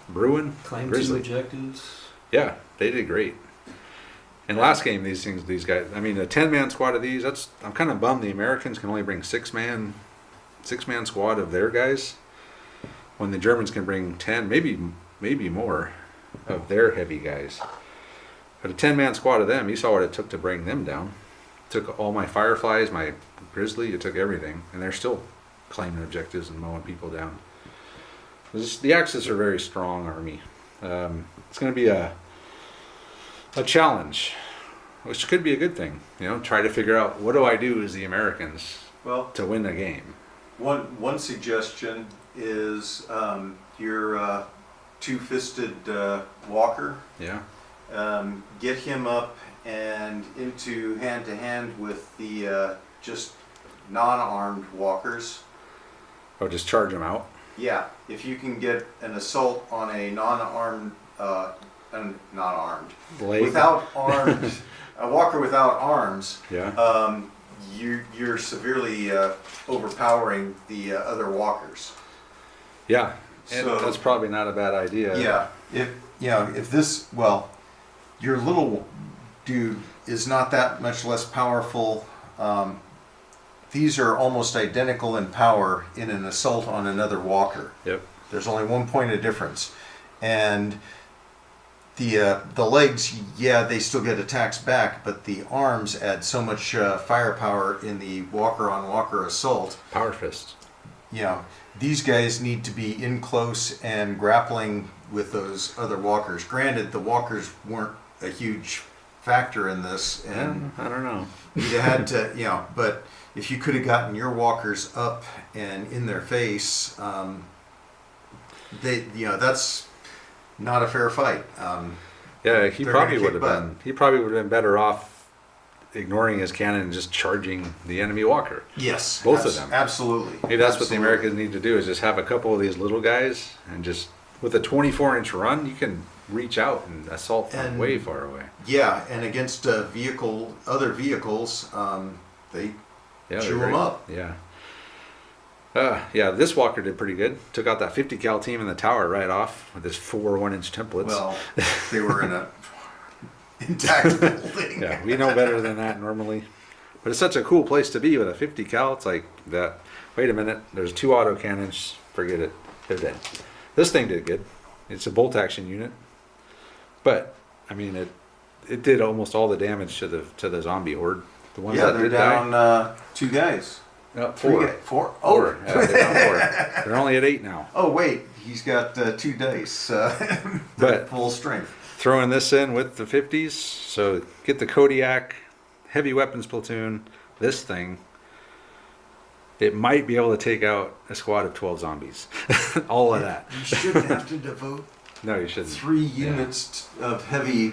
Bruin, Claim 2 Grizzly. objectives. Yeah, they did great. And last game, these guys. I mean, a 10-man squad of these. I'm kind of bummed the Americans can only bring 6-man squad of their guys, when the Germans can bring 10, maybe more, of their heavy guys. But a 10-man squad of them, you saw what it took to bring them down. It took all my Fireflies, my Grizzly, it took everything, and they're still claiming objectives and mowing people down. The Axis are a very strong army. It's going to be a challenge, which could be a good thing. Try to figure out, what do I do as the Americans Well, to win the game? one suggestion is your two-fisted walker. Yeah. Get him up and into hand-to-hand with the just non-armed walkers. Or just charge them out. Yeah, if you can get an assault on a non-armed, Blade. without armed, a walker without arms, Yeah. you're severely overpowering the other walkers. Yeah. And So- that's probably not a bad idea. Yeah, if this, well, your little dude is not that much less powerful. These are almost identical in power in an assault on another walker. Yep. There's only 1 point of difference, and the legs, yeah, they still get attacks back, but the arms add so much firepower in the walker on walker assault. Power fist. These guys need to be in close and grappling with those other walkers. Granted, the walkers weren't a huge factor in this, and I don't know. you had to, but if you could have gotten your walkers up and in their face, that's not a fair fight. Yeah, he They're probably gonna would kick have been. He probably would have been better off ignoring his cannon and just charging the enemy walker. Yes, Both of them. Absolutely. Maybe that's what the Absolutely. Americans need to do, is just have a couple of these little guys, and just with a 24-inch run, you can reach out and assault from And- way far away. Yeah, and against other vehicles, they Yeah, chew they're them great. up. Yeah. Yeah, this walker did pretty good. Took out that 50 cal team in the tower right off with his 4 1-inch templates. Well, they were in a intact building. Yeah, we know better than that normally. But it's such a cool place to be with a 50 cal. It's like that. Wait a minute, there's 2 auto cannons. Forget it. They're dead. This thing did good. It's a bolt action unit. But, I mean, it did almost all the damage to the zombie horde. The ones Yeah, that they're did down 2 guys. die. 3 4. guys. 4? Four. Oh. Yeah, they're down 4. They're only at 8 now. Oh, wait. He's got 2 dice. But- full strength. Throwing this in with the 50s, so get the Kodiak, heavy weapons platoon, this thing. It might be able to take out a squad of 12 zombies. All of that. You shouldn't have to devote No, you shouldn't. 3 units of heavy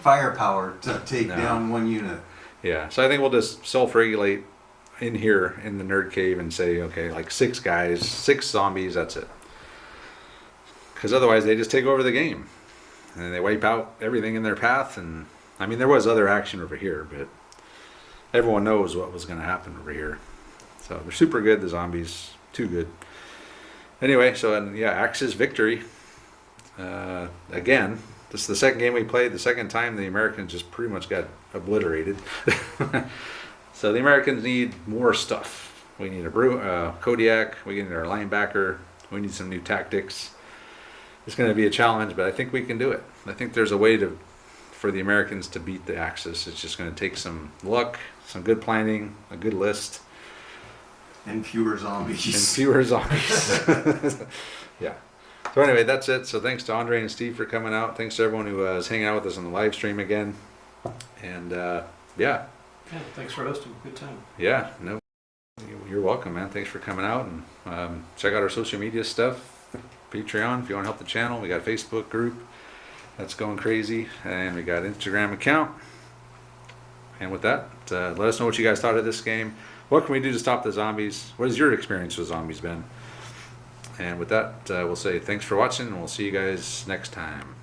firepower to take No. down 1 unit. Yeah, so I think we'll just self-regulate in here in the nerd cave and say, okay, like 6 guys, 6 zombies, that's it. Because otherwise they just take over the game. And they wipe out everything in their path. And I mean, there was other action over here, but everyone knows what was going to happen over here. So they're super good, the zombies. Too good. Anyway, so yeah, Axis victory. Again, this is the second game we played. The second time the Americans just pretty much got obliterated. So the Americans need more stuff. We need a Kodiak. We need our linebacker. We need some new tactics. It's going to be a challenge, but I think we can do it. I think there's a way for the Americans to beat the Axis. It's just going to take some luck, some good planning, a good list, And fewer zombies. and fewer zombies. Yeah. So anyway, that's it. So thanks to Andre and Steve for coming out. Thanks to everyone who was hanging out with us on the live stream again. And yeah, Yeah, thanks for hosting. Good time. Yeah, no, you're welcome, man. Thanks for coming out, and check out our social media stuff. Patreon if you want to help the channel. We got a Facebook group that's going crazy, and we got Instagram account. And with that, let us know what you guys thought of this game. What can we do to stop the zombies? What has your experience with zombies been? And with that, we'll say thanks for watching, and we'll see you guys next time.